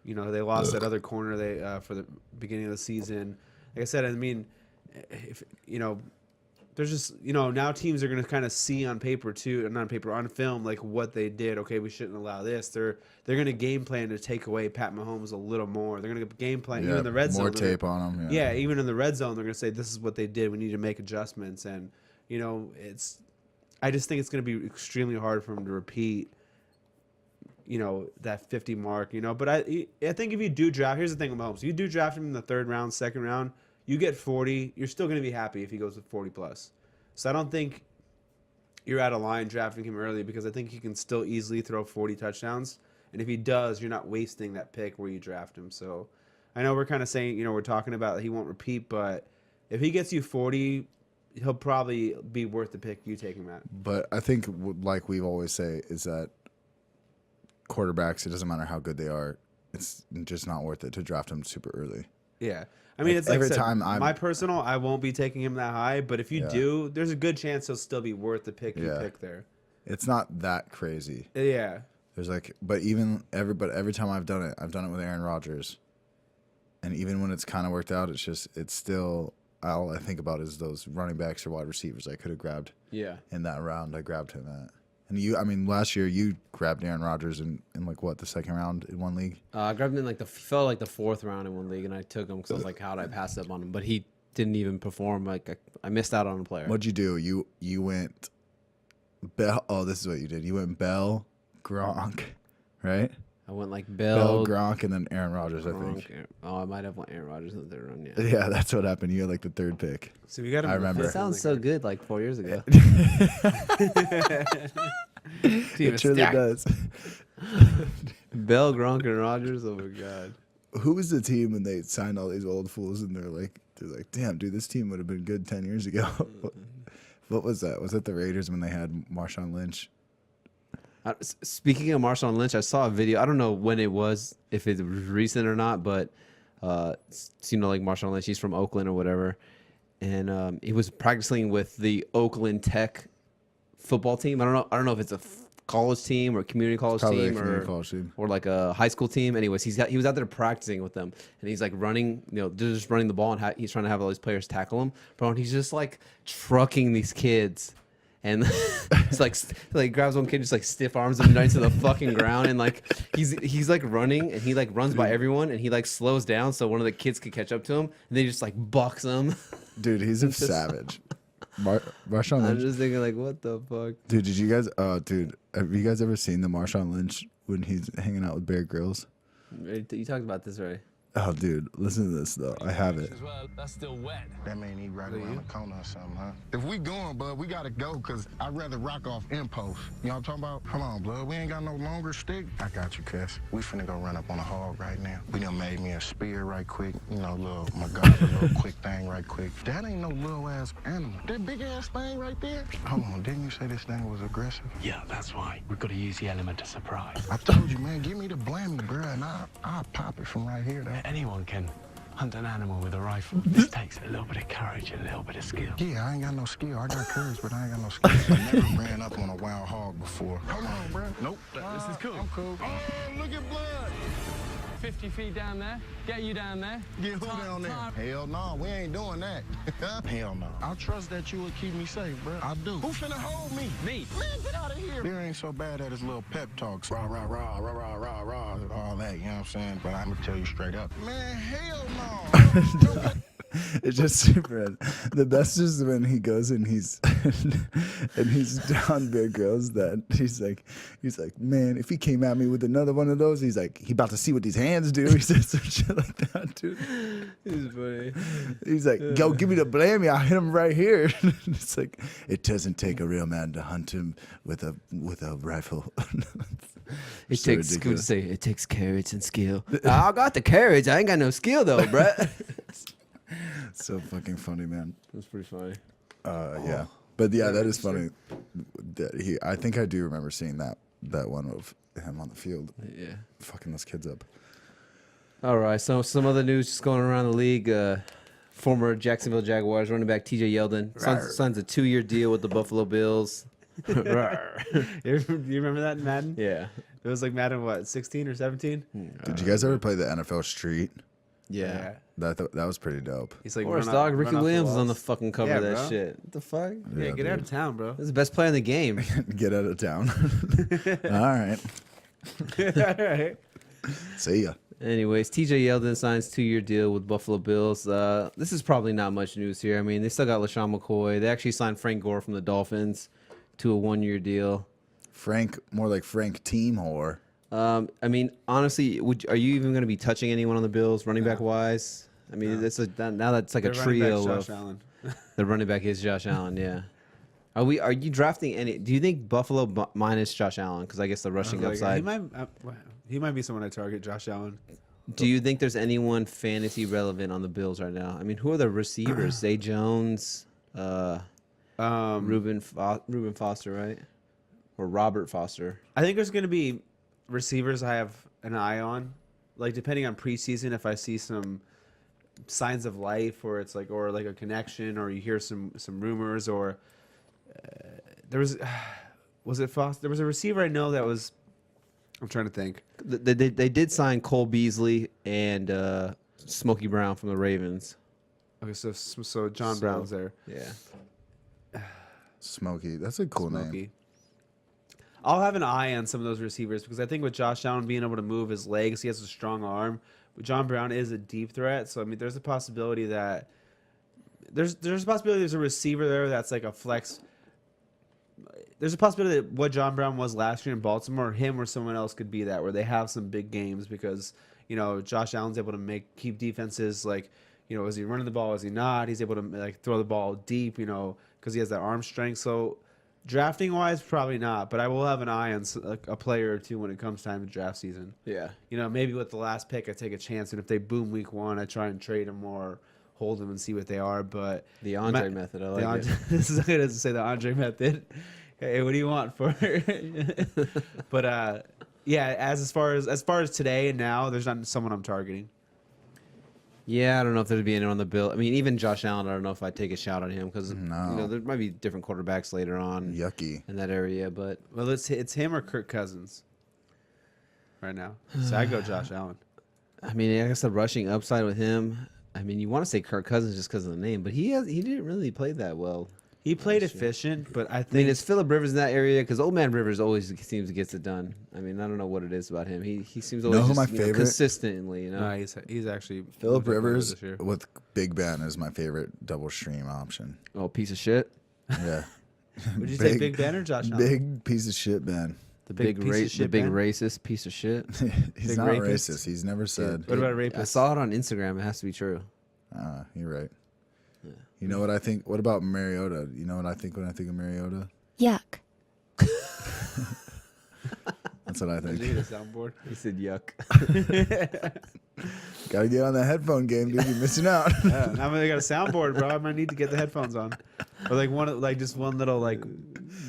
they lost that other corner for the beginning of the season. Like I said, I mean, if there's just now teams are going to kind of see on paper too, not on paper, on film, like what they did. Okay, we shouldn't allow this. They're going to game plan to take away Pat Mahomes a little more. They're going to game plan even in the red zone. More tape on him. Yeah, even in the red zone, they're going to say this is what they did. We need to make adjustments, and I just think it's going to be extremely hard for him to repeat. That 50 mark. But I think if you do draft, here's the thing with Mahomes: if you do draft him in the 3rd round, 2nd round. You get 40, you're still going to be happy if he goes with 40 plus. So I don't think you're out of line drafting him early because I think he can still easily throw 40 touchdowns. And if he does, you're not wasting that pick where you draft him. So I know we're kind of saying, we're talking about that he won't repeat, but if he gets you 40, he'll probably be worth the pick you take him at. But I think, like we always say, is that quarterbacks, it doesn't matter how good they are, it's just not worth it to draft them super early. Yeah. I mean, it's like every time I won't be taking him that high, but if you do, there's a good chance he'll still be worth the pick you pick there. It's not that crazy. Yeah. There's like, but every time I've done it with Aaron Rodgers, and even when it's kind of worked out, it's still all I think about is those running backs or wide receivers I could have grabbed. Yeah. In that round, I grabbed him at. And last year you grabbed Aaron Rodgers in like what, the second round in one league? I grabbed him in like the fourth round in one league, and I took him because I was like, how did I pass up on him? But he didn't even perform. Like I missed out on a player. What'd you do? You went Bell. Oh, this is what you did. You went Bell, Gronk, right? I went like Bell, Bell, Gronk, and then Aaron Rodgers, I think. I might have went Aaron Rodgers in the third round. Yeah. Yeah, that's what happened. You had like the third pick. So we got him. I remember. It sounds so good, like 4 years ago. It truly does. Bell, Gronk, and Rodgers. Oh my god. Who was the team when they signed all these old fools and they're like, damn, dude, this team would have been good 10 years ago. What was that? Was it the Raiders when they had Marshawn Lynch? Speaking of Marshawn Lynch, I saw a video. I don't know when it was, if it was recent or not, but like Marshawn Lynch, he's from Oakland or whatever, and he was practicing with the Oakland Tech football team. I don't know if it's a college team or community college team or like a high school team. Anyways, he was out there practicing with them, and he's like running, just running the ball, and he's trying to have all these players tackle him, bro. And he's just like trucking these kids. And it's like grabs one kid, just like stiff arms him right to the fucking ground, and like he's like running, and he like runs by everyone, and he like slows down so one of the kids could catch up to him, and they just like bucks him. Dude, he's a savage. Marshawn Lynch. I'm just thinking like, what the fuck? Dude, did you guys? Have you guys ever seen the Marshawn Lynch when he's hanging out with Bear Grylls? You talked about this already. Oh, dude, listen to this though. I have it. Well, that's still wet. That mean he right around the corner or something, huh? If we going, bud, we gotta go, because I'd rather rock off impulse. You know what I'm talking about? Come on, blood. We ain't got no longer stick. I got you, cuz. We finna go run up on a hog right now. We done made me a spear right quick. Little quick thing right quick. That ain't no little ass animal. That big ass thing right there. Hold on, didn't you say this thing was aggressive? Yeah, that's right. We've got to use the element of surprise. I told you, man, give me the blammy, bro, and I'll pop it from right here, though. Anyone can hunt an animal with a rifle. This takes a little bit of courage and a little bit of skill. Yeah, I ain't got no skill. I got courage, but I ain't got no skill. I never ran up on a wild hog before. Hold on, bro. Nope, this is cool. I'm cool. Oh, look at blood. 50 feet down there. Get you down there. Get who down there? Hell no, we ain't doing that. Hell no. I trust that you will keep me safe, bro. I do. Who finna hold me? Me. Man, get out of here. There ain't so bad at his little pep talks. Rah, rah, rah, rah, rah, rah, rah, and all that, you know what I'm saying? But I'm gonna tell you straight up. Man, hell no. It's just super. The best is when he goes and he's down Bear Grylls. That he's like, man, if he came at me with another one of those, he about to see what these hands do. He said some shit like that, dude. He's funny. He's like, yo, give me the blammy. I'll hit him right here. It's like, it doesn't take a real man to hunt him with a rifle. It takes courage and skill. I got the courage. I ain't got no skill though, bruh. So fucking funny, man. That's pretty funny. Yeah, but yeah, that is funny. That I think I do remember seeing that one of him on the field. Yeah, fucking those kids up. All right, so some other news just going around the league. Former Jacksonville Jaguars running back T.J. Yeldon signs a 2-year deal with the Buffalo Bills. You remember that in Madden? Yeah, it was like Madden, what, 16 or 17? Did you guys ever play the NFL Street? yeah. That was pretty dope. He's like, Forrest run dog, off- Ricky run off the Williams was on the walls. fucking cover of that bro. shit. What the fuck? Yeah, get out of town, bro. This is the best player in the game. Get out of town. All right. All right. See ya. Anyways, TJ Yeldon signs 2-year deal with Buffalo Bills. This is probably not much news here. I mean, they still got LaShawn McCoy. They actually signed Frank Gore from the Dolphins to a 1-year deal. Frank, more like Frank Team Whore. I mean, honestly, are you even going to be touching anyone on the Bills, running back wise? I mean, now that's like Their a running back's trio Josh of Allen. the running back is Josh Allen. Yeah. Are you drafting any? Do you think Buffalo minus Josh Allen? Because I guess the rushing Like, upside. he might be someone I target, Josh Allen. Do you think there's anyone fantasy relevant on the Bills right now? I mean, who are the receivers? Zay Jones, Reuben Foster, right? Or Robert Foster. I think there's going to be receivers I have an eye on. Like, depending on preseason, if I see some signs of life, or it's like, or like a connection, or you hear some rumors, or there was it Foster? There was a receiver I know that was I'm trying to think. They did sign Cole Beasley and Smokey Brown from the Ravens. Okay, so John So- Brown's there. Yeah. Smokey. That's a cool name. Smokey. I'll have an eye on some of those receivers because I think with Josh Allen being able to move his legs, he has a strong arm. But John Brown is a deep threat, so I mean, there's a possibility that there's a possibility there's a receiver there that's like a flex. There's a possibility that what John Brown was last year in Baltimore, him or someone else could be that, where they have some big games because Josh Allen's able to keep defenses like. Is he running the ball? Is he not? He's able to like throw the ball deep, because he has that arm strength. So drafting wise, probably not. But I will have an eye on a player or two when it comes time to draft season. Yeah. Maybe with the last pick, I take a chance, and if they boom week 1, I try and trade them or hold them and see what they are. But The Andre method. I like it. This is good to say the Andre method. Hey, what do you want for? But yeah, as far as today and now, there's not someone I'm targeting. Yeah, I don't know if there'd be anyone on the bill. I mean, even Josh Allen, I don't know if I'd take a shot on him because No. there might be different quarterbacks later on Yucky. in that area. But Well, it's him or Kirk Cousins right now. So I go Josh Allen. I mean, I guess the rushing upside with him. I mean, you want to say Kirk Cousins just because of the name, but he didn't really play that well. He played efficient, but I I mean, think it's Phillip Rivers in that area because Old Man Rivers always seems to get it done. I mean, I don't know what it is about him. He seems always who my just, favorite- consistently. he's actually Philip looking forward Rivers this year. with Big Ben is my favorite double stream option. Oh, piece of shit. Yeah. Would you say Big Ben or Josh Allen? Big piece of shit, Ben. The big piece of shit, the big Ben? racist piece of shit. He's Big not rapist? racist. He's never said. What about a I rapist? saw it on Instagram. It has to be true. You're right. You know what I think? What about Mariota? You know what I think when I think of Mariota? Yuck. That's what I Did you think. get a soundboard? He said yuck. Gotta get on that headphone game, dude. You're missing out. Yeah, now I got a soundboard, bro. I might need to get the headphones on, or just one little like.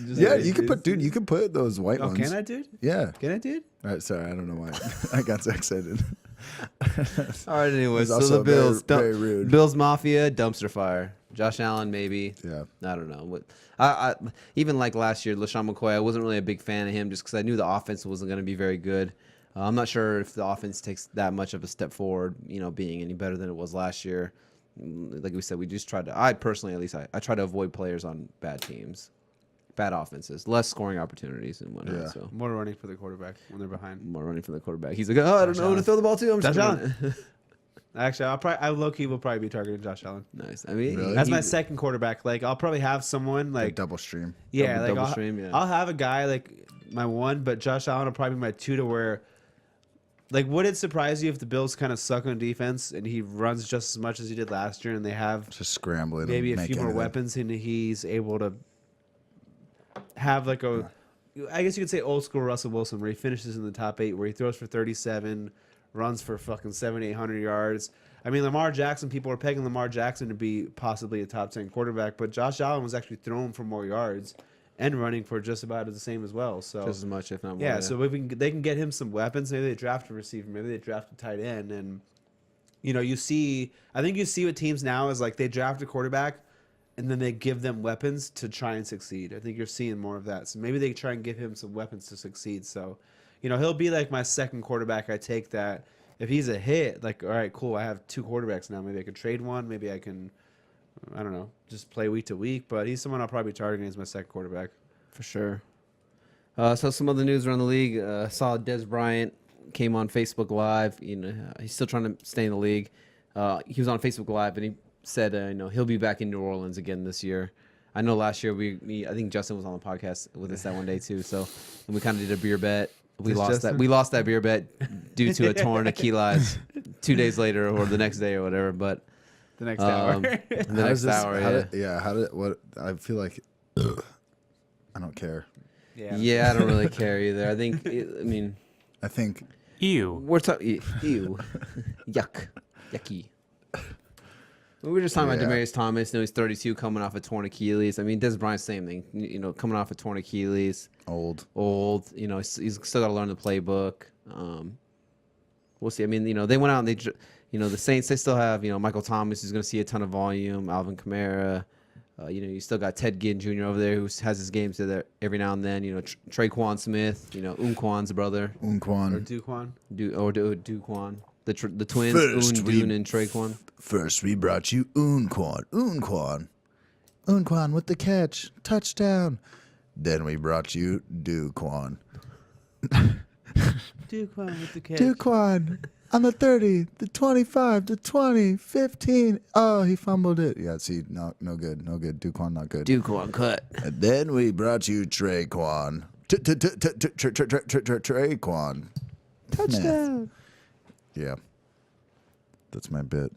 Just Yeah, you can put, dude. You can put those white Oh, ones. can I, dude? Yeah. Can I, dude? All right, sorry, I don't know why I got so excited. All right, anyways, It's so also the Bills, very rude. Bills Mafia, dumpster fire. Josh Allen, maybe. Yeah. I don't know. What I even like last year, LaShawn McCoy. I wasn't really a big fan of him just because I knew the offense wasn't going to be very good. I'm not sure if the offense takes that much of a step forward, being any better than it was last year. Like we said, we just tried to. I personally, at least, I try to avoid players on bad teams, bad offenses, less scoring opportunities and whatnot. Yeah. So More running for the quarterback when they're behind. more running from the quarterback. He's like, oh, I don't know who to throw the ball to. I'm just Josh gonna run it." Actually, I low key will probably be targeting Josh Allen. Nice. I mean, Really? That's he- my second quarterback. Like I'll probably have someone Like like double stream. yeah, like double I'll, stream, yeah. I'll have a guy like my one, but Josh Allen will probably be my two to where. Like, would it surprise you if the Bills kind of suck on defense and he runs just as much as he did last year, and they have Just scrambling. maybe and a few make more anything. weapons, and he's able to have like I guess you could say old school Russell Wilson, where he finishes in the top 8, where he throws for 37, runs for fucking 700-800 yards. I mean, Lamar Jackson, people are pegging Lamar Jackson to be possibly a top 10 quarterback, but Josh Allen was actually throwing for more yards and running for just about the same as well. So just as much, if not more. yeah, so if they can get him some weapons. Maybe they draft a receiver. Maybe they draft a tight end. And, I think you see what teams now is like they draft a quarterback and then they give them weapons to try and succeed. I think you're seeing more of that. So maybe they try and give him some weapons to succeed. So, he'll be like my second quarterback I take that. If he's a hit, like, all right, cool, I have two quarterbacks now. Maybe I could trade one. Maybe I can, I don't know, just play week to week. But he's someone I'll probably be targeting as my second quarterback. For sure. So some other news around the league. Saw Des Bryant came on Facebook Live. He's still trying to stay in the league. He was on Facebook Live and he said, he'll be back in New Orleans again this year. I know last year I think Justin was on the podcast with us that one day too. So and we kind of did a beer bet. We Just lost Justin? that. We lost that beer bet due to a torn Achilles 2 days later or the next day or whatever. But The next hour. the How next does this- hour, how yeah. did- yeah. How did what? I feel like I don't care. Yeah, I don't really care either. I think. I think Ew. We're talking. Ew. Yuck. Yucky. We were just talking about Yeah. Demaryius Thomas. He's 32, coming off a torn Achilles. I mean, Des Bryant, same thing. Coming off a torn Achilles, old. he's still got to learn the playbook. We'll see. I mean, they went out and the Saints. They still have Michael Thomas, who's going to see a ton of volume. Alvin Kamara. You still got Ted Ginn Jr. over there who has his games there every now and then. Traquan Smith. Unquan's brother. Or Unquan. Duquan. Duquan. The twins, First Dune, and Traquan. First, we brought you Unquan. Unquan with the catch. Touchdown. Then we brought you Duquan. Duquan with the catch. Duquan on the 30, the 25, the 20, 15. Oh, he fumbled it. Yeah, see, no good. No good. Duquan, not good. Duquan cut. And then we brought you Traquan. Traquan. Touchdown. Yeah. That's my bit.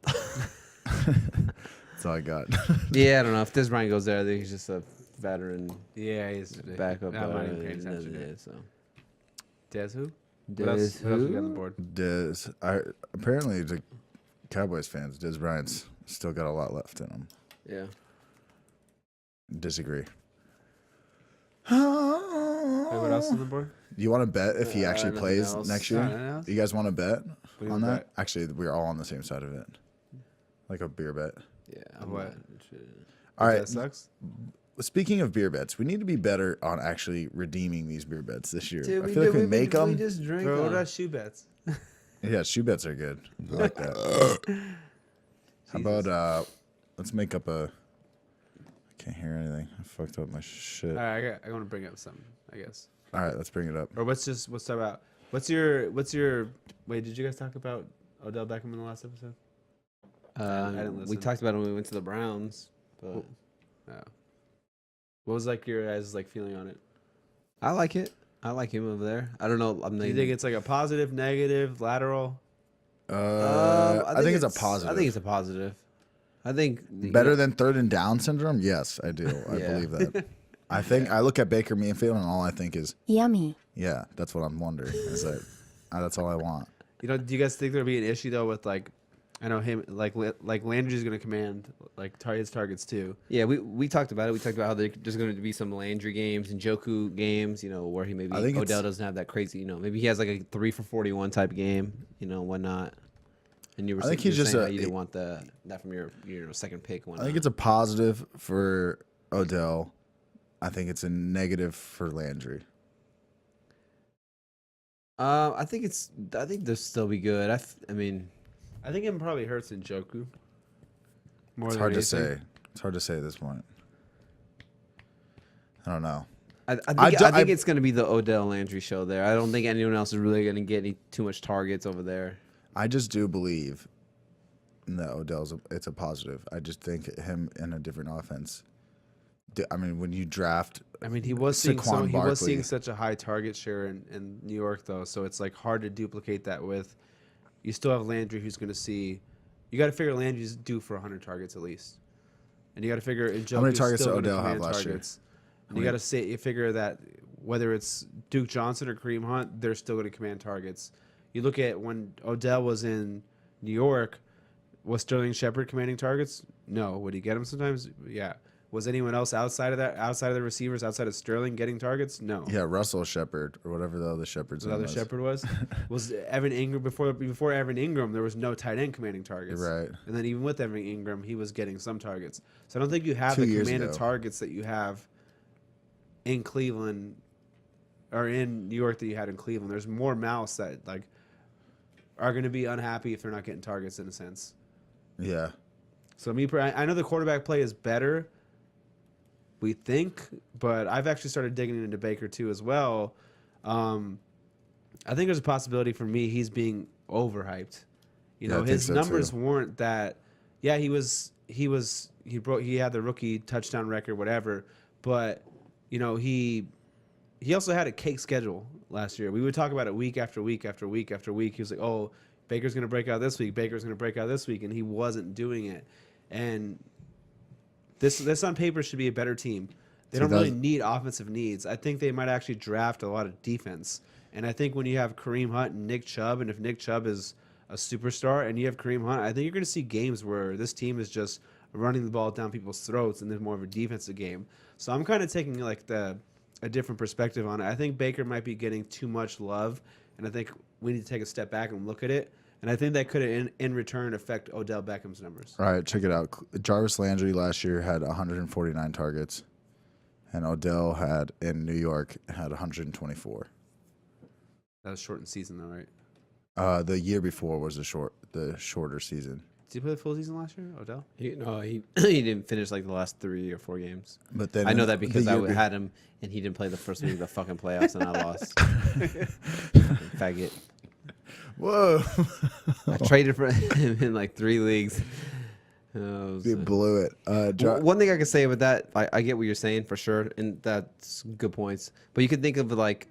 That's all I got. Yeah, I don't know. If Des Bryant goes there, I think he's just a veteran Yeah, he's backup. I'm not even paying attention to it. So. Des who? Des What else we got on who? the board? Apparently, the Cowboys fans, Des Bryant's still got a lot left in him. Yeah. Disagree. Wait, what else is on the board? Do you want to bet if he actually nothing plays else. next year? Nothing else? You guys want to bet do you on wanna that? bet? Actually, we're all on the same side of it. Like a beer bet. Yeah. What? All right. That sucks. Speaking of beer bets, we need to be better on actually redeeming these beer bets this year. Dude, I feel like we make them. We just drink Bro, what them. about shoe bets? Yeah, shoe bets are good. I like that. How about let's make up a. I can't hear anything. I fucked up my shit. All right, I want to bring up something, I guess. All right, let's bring it up. Or let's talk about what's your wait, did you guys talk about Odell Beckham in the last episode? I didn't We listen. talked about it when we went to the Browns, but Oh. What was like your guys' like feeling on it? I like it. I like him over there. I don't know. Do you think it's like a positive, negative, lateral? I think it's a positive. I think it's a positive. I think Better than third and down syndrome? Yes, I do. I Yeah. believe that. I think I look at Baker Mayfield and all I think is, Yummy. yeah, that's what I'm wondering. Is that that's all I want. Do you guys think there'll be an issue though with like, I know him like Landry's going to command like targets too. Yeah, we talked about it. We talked about how there's going to be some Landry games and Joku games, where he maybe I think Odell it's- doesn't have that crazy, maybe he has like a 3 for 41 type game, whatnot. And you were I think saying, he's just how a- you didn't want that from your second pick. I think it's a positive for Odell. I think it's a negative for Landry. I think they'll still be good. I mean, I think it probably hurts in Joku. More It's than hard to anything. say. It's hard to say at this point. I don't know. I think it's going to be the Odell Landry show there. I don't think anyone else is really going to get too much targets over there. I just do believe that Odell's it's a positive. I just think him in a different offense. I mean, when you draft, I mean, he was seeing Barkley. such a high target share in New York though, so it's like hard to duplicate that with. You still have Landry, who's going to see. You got to figure Landry's due for 100 targets at least, and you got to figure. How many targets did Odell have last year? And you got to you figure that whether it's Duke Johnson or Kareem Hunt, they're still going to command targets. You look at when Odell was in New York, was Sterling Shepard commanding targets? No. Would he get them sometimes? Yeah. Was anyone else outside of the receivers, outside of Sterling, getting targets? No. yeah, Russell Shepard or whatever the other Shepard's The name other was. Shepard was Evan Ingram before Evan Ingram. There was no tight end commanding targets. Right. And then even with Evan Ingram, he was getting some targets. So I don't think you have 2 the years command of ago. targets that you have in Cleveland or in New York that you had in Cleveland. There's more mouths that like are going to be unhappy if they're not getting targets in a sense. Yeah. So I know the quarterback play is better, we think, but I've actually started digging into Baker too as well. I think there's a possibility for me he's being overhyped. I think His so, numbers too. weren't that. Yeah, he had the rookie touchdown record, whatever. But he also had a cake schedule last year. We would talk about it week after week after week after week. He was like, "Oh, Baker's going to break out this week. Baker's going to break out this week," and he wasn't doing it. And this on paper should be a better team. They don't really need offensive needs. I think they might actually draft a lot of defense. And I think when you have Kareem Hunt and Nick Chubb, and if Nick Chubb is a superstar and you have Kareem Hunt, I think you're going to see games where this team is just running the ball down people's throats and there's more of a defensive game. So I'm kind of taking like a different perspective on it. I think Baker might be getting too much love, and I think we need to take a step back and look at it. And I think that could, in return, affect Odell Beckham's numbers. All right, check it out. Jarvis Landry last year had 149 targets, and Odell had in New York had 124. That was a shortened season, though, right? The year before was the shorter season. Did he play the full season last year, Odell? He he didn't finish like the last 3 or 4 games. But then I know that because I year had him and he didn't play the first week of the fucking playoffs and I lost. Faggot. Whoa, I traded for him in like 3 leagues. you blew it. One thing I can say about that, I get what you're saying for sure, and that's good points. But you could think of like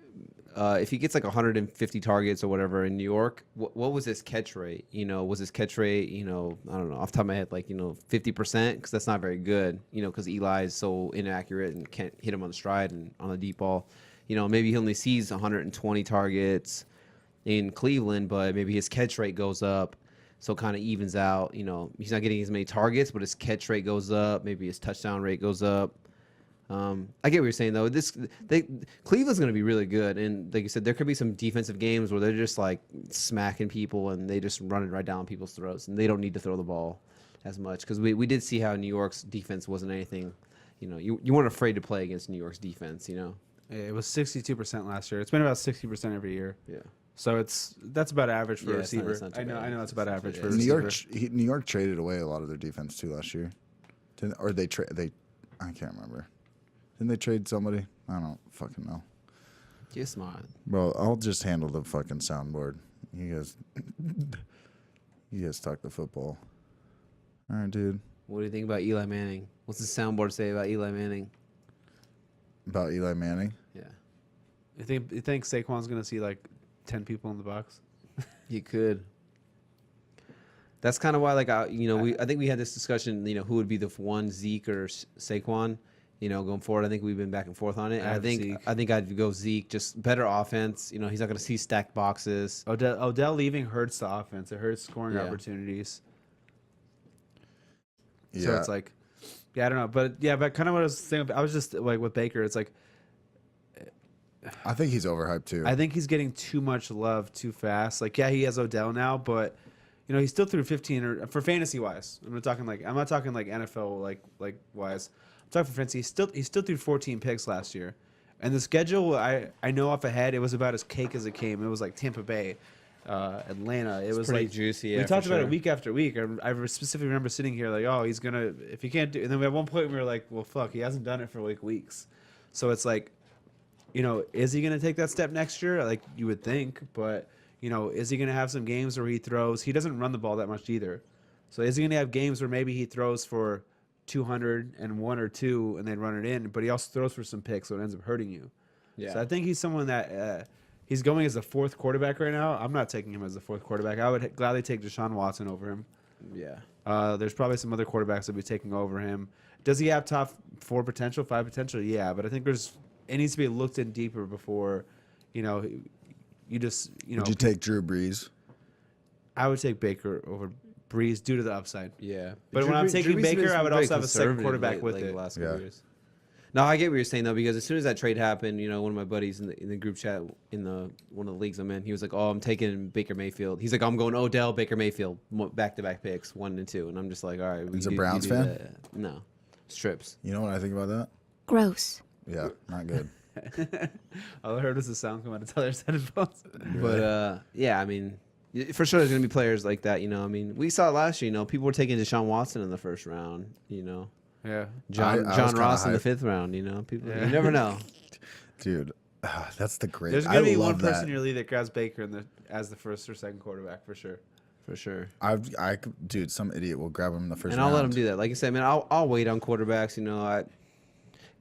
if he gets like 150 targets or whatever in New York, what was his catch rate? Was his catch rate, I don't know, off the top of my head, like 50%, because that's not very good. Because Eli is so inaccurate and can't hit him on the stride and on the deep ball. Maybe he only sees 120 targets in Cleveland, but maybe his catch rate goes up. So it kind of evens out. He's not getting as many targets, but his catch rate goes up. Maybe his touchdown rate goes up. I get what you're saying, though. Cleveland's going to be really good. And like you said, there could be some defensive games where they're just like smacking people and they just run it right down people's throats. And they don't need to throw the ball as much. Because we did see how New York's defense wasn't anything. You weren't afraid to play against New York's defense, Yeah, it was 62% last year. It's been about 60% every year. Yeah. So that's about average for a receiver. It's not too I know bad. that's about average for a New receiver. York, New York traded away a lot of their defense too last year, or they I can't remember. Didn't they trade somebody? I don't fucking know. You're smart. Bro, I'll just handle the fucking soundboard. You guys talk the football. All right, dude. What do you think about Eli Manning? What's the soundboard say about Eli Manning? About Eli Manning? Yeah. You think Saquon's gonna see like 10 people in the box? He could. That's kind of why, like, I think we had this discussion. Who would be the one, Zeke or Saquon? Going forward, I think we've been back and forth on it. I think I'd go Zeke. Just better offense. He's not going to see stacked boxes. Odell leaving hurts the offense. It hurts scoring Yeah. opportunities. Yeah. So it's like, I don't know, but kind of what I was saying. I was just like with Baker. It's like I think he's overhyped too. I think he's getting too much love too fast. Like, he has Odell now, but he still threw 15 or for fantasy wise. I'm not talking like NFL like wise. I'm talking for fantasy. He still threw 14 picks last year, and the schedule I know off ahead. It was about as cake as it came. It was like Tampa Bay, Atlanta. It was pretty like juicy. We Yeah, talked for about sure. it week after week. I specifically remember sitting here like, oh, he's gonna if he can't do. And then at one point we were like, well, fuck, he hasn't done it for like weeks. So it's like, is he gonna take that step next year? Like you would think, but is he gonna have some games where he throws? He doesn't run the ball that much either. So is he gonna have games where maybe he throws for 201 or 2 and then run it in, but he also throws for some picks, so it ends up hurting you. Yeah. So I think he's someone that he's going as a 4th quarterback right now. I'm not taking him as a 4th quarterback. I would gladly take Deshaun Watson over him. Yeah. There's probably some other quarterbacks that will be taking over him. Does he have top 4 potential, 5 potential? Yeah, but I think it needs to be looked in deeper before, you just. Would you take Drew Brees? I would take Baker over Breeze due to the upside. Yeah. But when I'm taking Baker, I would also have a second quarterback with the it. last couple Yeah. years. No, I get what you're saying though, because as soon as that trade happened, one of my buddies in the group chat in one of the leagues I'm in, he was like, "Oh, I'm taking Baker Mayfield." He's like, "I'm going Odell, Baker Mayfield, back-to-back picks, 1 and 2," and I'm just like, "All right." He's a Browns fan? That. No, strips. You know what I think about that? Gross. Yeah, not good. All I heard was the sound come out of Tyler's headphones. But yeah, I mean, for sure there's gonna be players like that. I mean, we saw it last year. People were taking Deshaun Watson in the first round. Yeah. John I was John kinda Ross in the hyped. 5th round. People, Yeah. you never know. Dude, that's the great. There's I gonna be love one person that. in your league that grabs Baker as the 1st or 2nd quarterback for sure. For sure. Dude, some idiot will grab him in the first And round. I'll let him do that. Like I said, man, I'll wait on quarterbacks.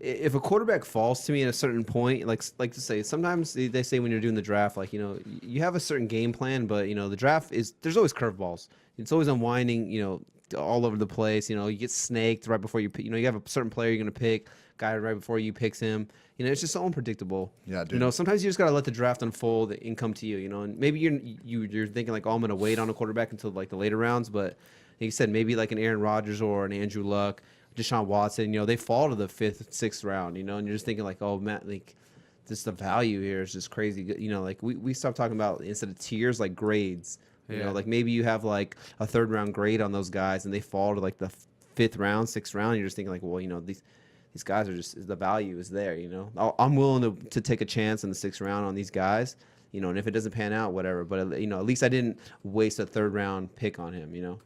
If a quarterback falls to me at a certain point, like to say, sometimes they say when you're doing the draft, like, you have a certain game plan, but, the draft there's always curveballs. It's always unwinding, all over the place. You get snaked right before you pick. You have a certain player you're going to pick, guy right before you picks him. It's just so unpredictable. Yeah, dude. Sometimes you just got to let the draft unfold and come to you, and maybe you're thinking like, oh, I'm going to wait on a quarterback until like the later rounds, but like you said, maybe like an Aaron Rodgers or an Andrew Luck, Deshaun Watson, they fall to the 5th, 6th round, and you're just thinking like, oh, man, like just the value here is just crazy. Like we stopped talking about, instead of tiers, like grades. You Yeah. know, like maybe you have like a 3rd round grade on those guys, and they fall to like the 5th round, 6th round. You're just thinking like, well, you know, these guys are just, the value is there. You know, I'm willing to take a chance in the 6th round on these guys. You know, and if it doesn't pan out, whatever. But you know, at least I didn't waste a 3rd round pick on him. You know.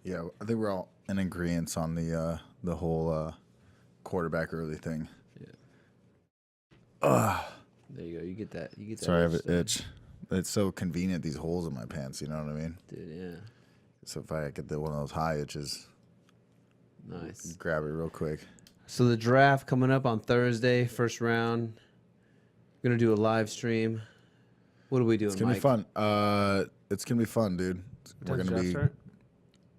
Yeah, I think we're all in agreement on the whole quarterback early thing. There you go. You get that. Sorry, I have itch, an itch. It's so convenient, these holes in my pants, you know what I mean? dude. Yeah. So if I get one of those high itches, Nice. grab it real quick. So the draft coming up on Thursday, 1st round. Gonna do a live stream. What are we doing, It's gonna Mike? be fun. It's gonna be fun, dude. We're Time's gonna draft be, start?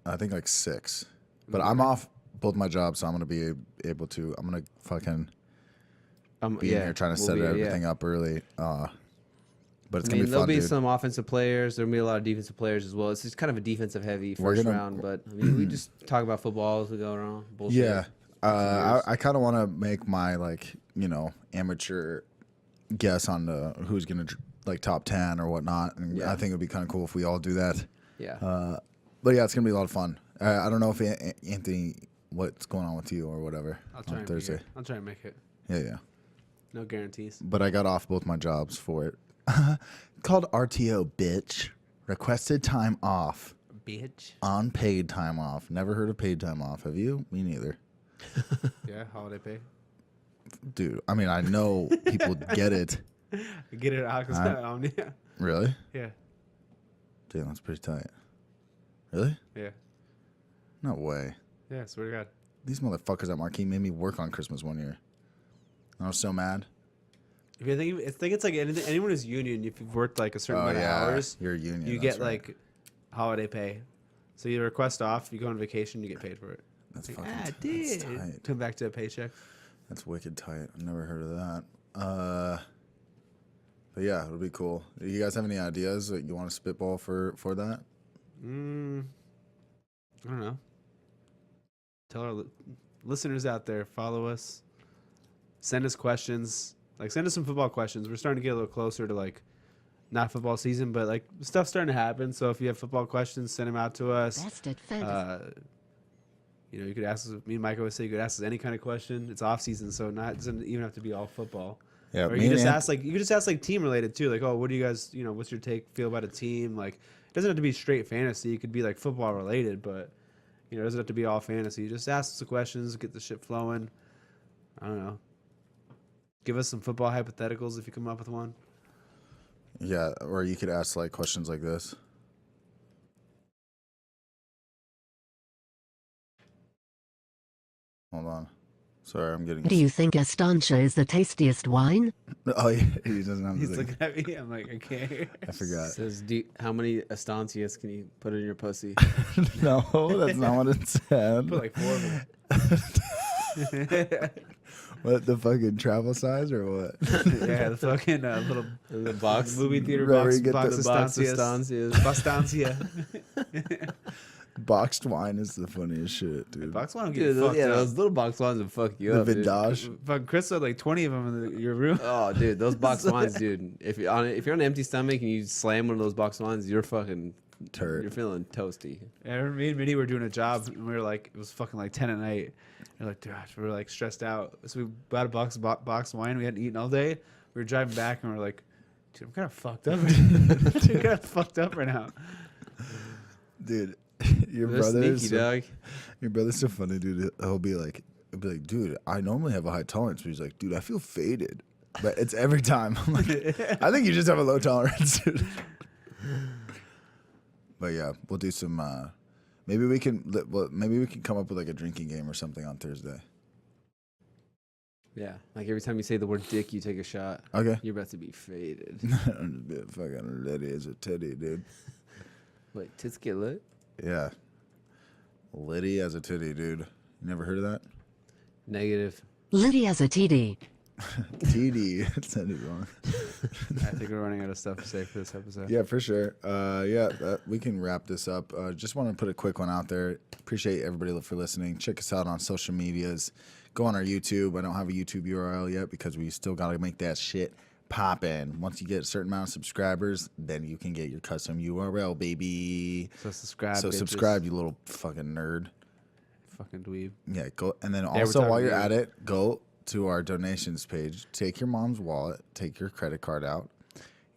I think like 6. But I'm off both my jobs, so I'm gonna be able to. I'm gonna fucking be in here trying to we'll set be here, everything up early. But it's I gonna mean, be there'll fun, be dude. some offensive players. There'll be a lot of defensive players as well. It's just kind of a defensive heavy We're 1st gonna- round, but I mean, we just talk about football as we go around. Bullshit. Yeah. I kind of want to make my amateur guess on who's gonna like top 10 or whatnot, and Yeah. I think it'd be kind of cool if we all do that. Yeah. But yeah, it's gonna be a lot of fun. I don't know if Anthony, what's going on with you or whatever I'll try on and Thursday. Make it. I'll try and make it. Yeah. No guarantees. But I got off both my jobs for it. Called RTO, bitch. Requested time off. Bitch. Unpaid time off. Never heard of paid time off. Have you? Me neither. Yeah, holiday pay. Dude, I mean, I know people get it. Get it out because yeah. Really? Yeah. Damn, that's pretty tight. Really? Yeah. No way. Yeah, swear to God. These motherfuckers at Marquee made me work on Christmas one year. I was so mad. If you think it's like anyone who's union, if you've worked like a certain amount of hours, You're a union. you that's get right. like holiday pay. So you request off, you go on vacation, you get paid for it. That's Like, fucking I that's did. tight. Come back to a paycheck. That's wicked tight. I've never heard of that. But yeah, it'll be cool. You guys have any ideas that you want to spitball for that? I don't know. Tell our listeners out there, follow us. Send us questions. Like, send us some football questions. We're starting to get a little closer to, like, not football season, but, like, stuff's starting to happen. So if you have football questions, send them out to us. You know, you could ask us, me and Mike always say, you could ask us any kind of question. It's off season, so it doesn't even have to be all football. Yeah, Or you can just ask, like, team related too. Like, oh, what do you guys, what's your feel about a team? Like, it doesn't have to be straight fantasy. It could be like football related, but it doesn't have to be all fantasy. Just ask us the questions, get the shit flowing. I don't know. Give us some football hypotheticals if you come up with one. Yeah, or you could ask like questions like this. Hold on. Sorry, I'm getting. Do you think Estancia is the tastiest wine? Oh, yeah, he doesn't have He's the looking at me. I'm like, I can't hear. I forgot. Says, how many estancias can you put in your pussy? No, that's not what it said. Put like 4 of them. What, the fucking travel size or what? Yeah, the fucking little The box. movie theater Right, where box, you get box the estancias. Bastancia. Boxed wine is the funniest shit, dude. Box one will get Dude, you fucked up. those little box wines will fuck you The up. dude. Vintage. Fucking Chris had like 20 of them in your room. Oh, dude, those box wines, dude. If you're on an empty stomach and you slam one of those box wines, you're fucking Turd. You're feeling toasty. Yeah, me and Minnie were doing a job, and we were like, it was fucking like 10 at night. We're like, gosh, we were like stressed out. So we bought a box of wine we hadn't eaten all day. We were driving back, and we are like, dude, I'm kind of fucked up. Dude, I'm kind of fucked up right now. Dude, your They're brother is sneaky, so, dog. your brother's so funny, dude. He'll be like, dude, I normally have a high tolerance, but he's like, dude, I feel faded. But it's every time. I'm like, I think you just have a low tolerance, dude. But yeah, we'll do some. Maybe we can come up with like a drinking game or something on Thursday. Yeah, like every time you say the word dick, you take a shot. Okay. You're about to be faded. I'm just being fucking litty as a titty, dude. Wait, tits get lit? Yeah. Litty as a titty, dude. You never heard of that? Negative. Liddy as a TD. TD. It sounded wrong. I think we're running out of stuff to say for this episode. Yeah, for sure. We can wrap this up. Just want to put a quick one out there. Appreciate everybody for listening. Check us out on social medias. Go on our YouTube. I don't have a YouTube URL yet because we still got to make that shit popping. Once you get a certain amount of subscribers, then you can get your custom URL, baby. So subscribe. So bitches. subscribe, you little fucking nerd. Fucking dweeb. Yeah, go. And then we're also, talking while you're to you. at it, go to our donations page. Take your mom's wallet. Take your credit card out.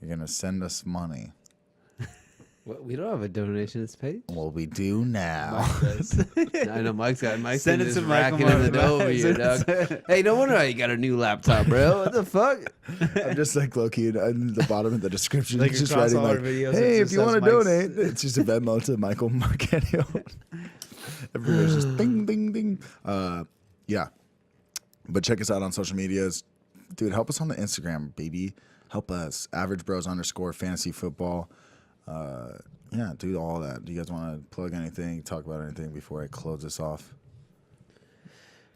You're going to send us money. What, we don't have a donations page. Well, we do now. I know Mike's Send sitting it just to Michael racking in the Martin. dough over here, dog. Hey, no wonder you got a new laptop, bro. What the fuck? I'm just like low-key in the bottom of the description. Like It's just across writing all our like, videos, hey, it if just you want to says donate, it's just a Venmo to Michael Marcanio. Everybody's just ding, ding, ding. Yeah. But check us out on social medias. Dude, help us on the Instagram, baby. Help us. Average Bros _ fantasy football. Yeah, do all that. Do you guys want to plug anything, talk about anything before I close this off?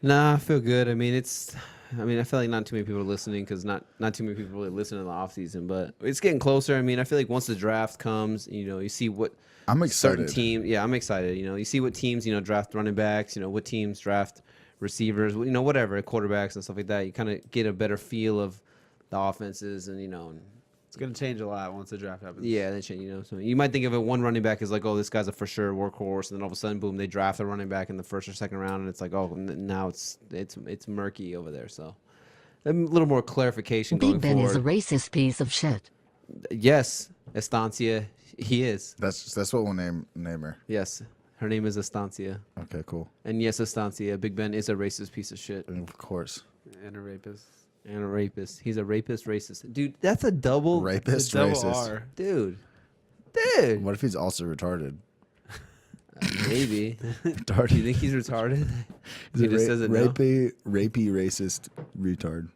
Nah, I feel good. I mean, I feel like not too many people are listening because not too many people really listen in the off season, but it's getting closer. I mean, I feel like once the draft comes, you see what I'm excited. certain team. Yeah, I'm excited. You see what teams, draft running backs. What teams draft receivers. Whatever quarterbacks and stuff like that. You kind of get a better feel of the offenses and It's gonna change a lot once the draft happens. Yeah, they change. So you might think of it one running back as like, oh, this guy's a for sure workhorse, and then all of a sudden, boom, they draft a running back in the first or second round, and it's like, oh, now it's murky over there. So a little more clarification Big going Ben is a forward. racist piece of shit. Yes, Estancia, he is. That's what we'll name her. Yes, her name is Estancia, Okay, cool. and yes, Estancia, Big Ben is a racist piece of shit And of course. And a rapist. and a rapist. He's a rapist, racist, dude. That's a double Rapist, Double racist. R. dude. What if he's also retarded? Maybe. Retarded. Do you think he's retarded? He's He a just doesn't know. rapey, racist retard.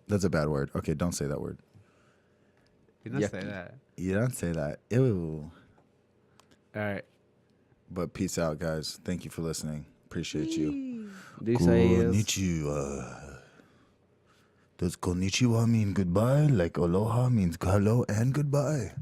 That's a bad word. Okay, don't say that word. You didn't Yucky. say that. You don't say that. Ew. All right. But peace out, guys. Thank you for listening. Appreciate you. Konnichiwa. Does konnichiwa mean goodbye like aloha means hello and goodbye?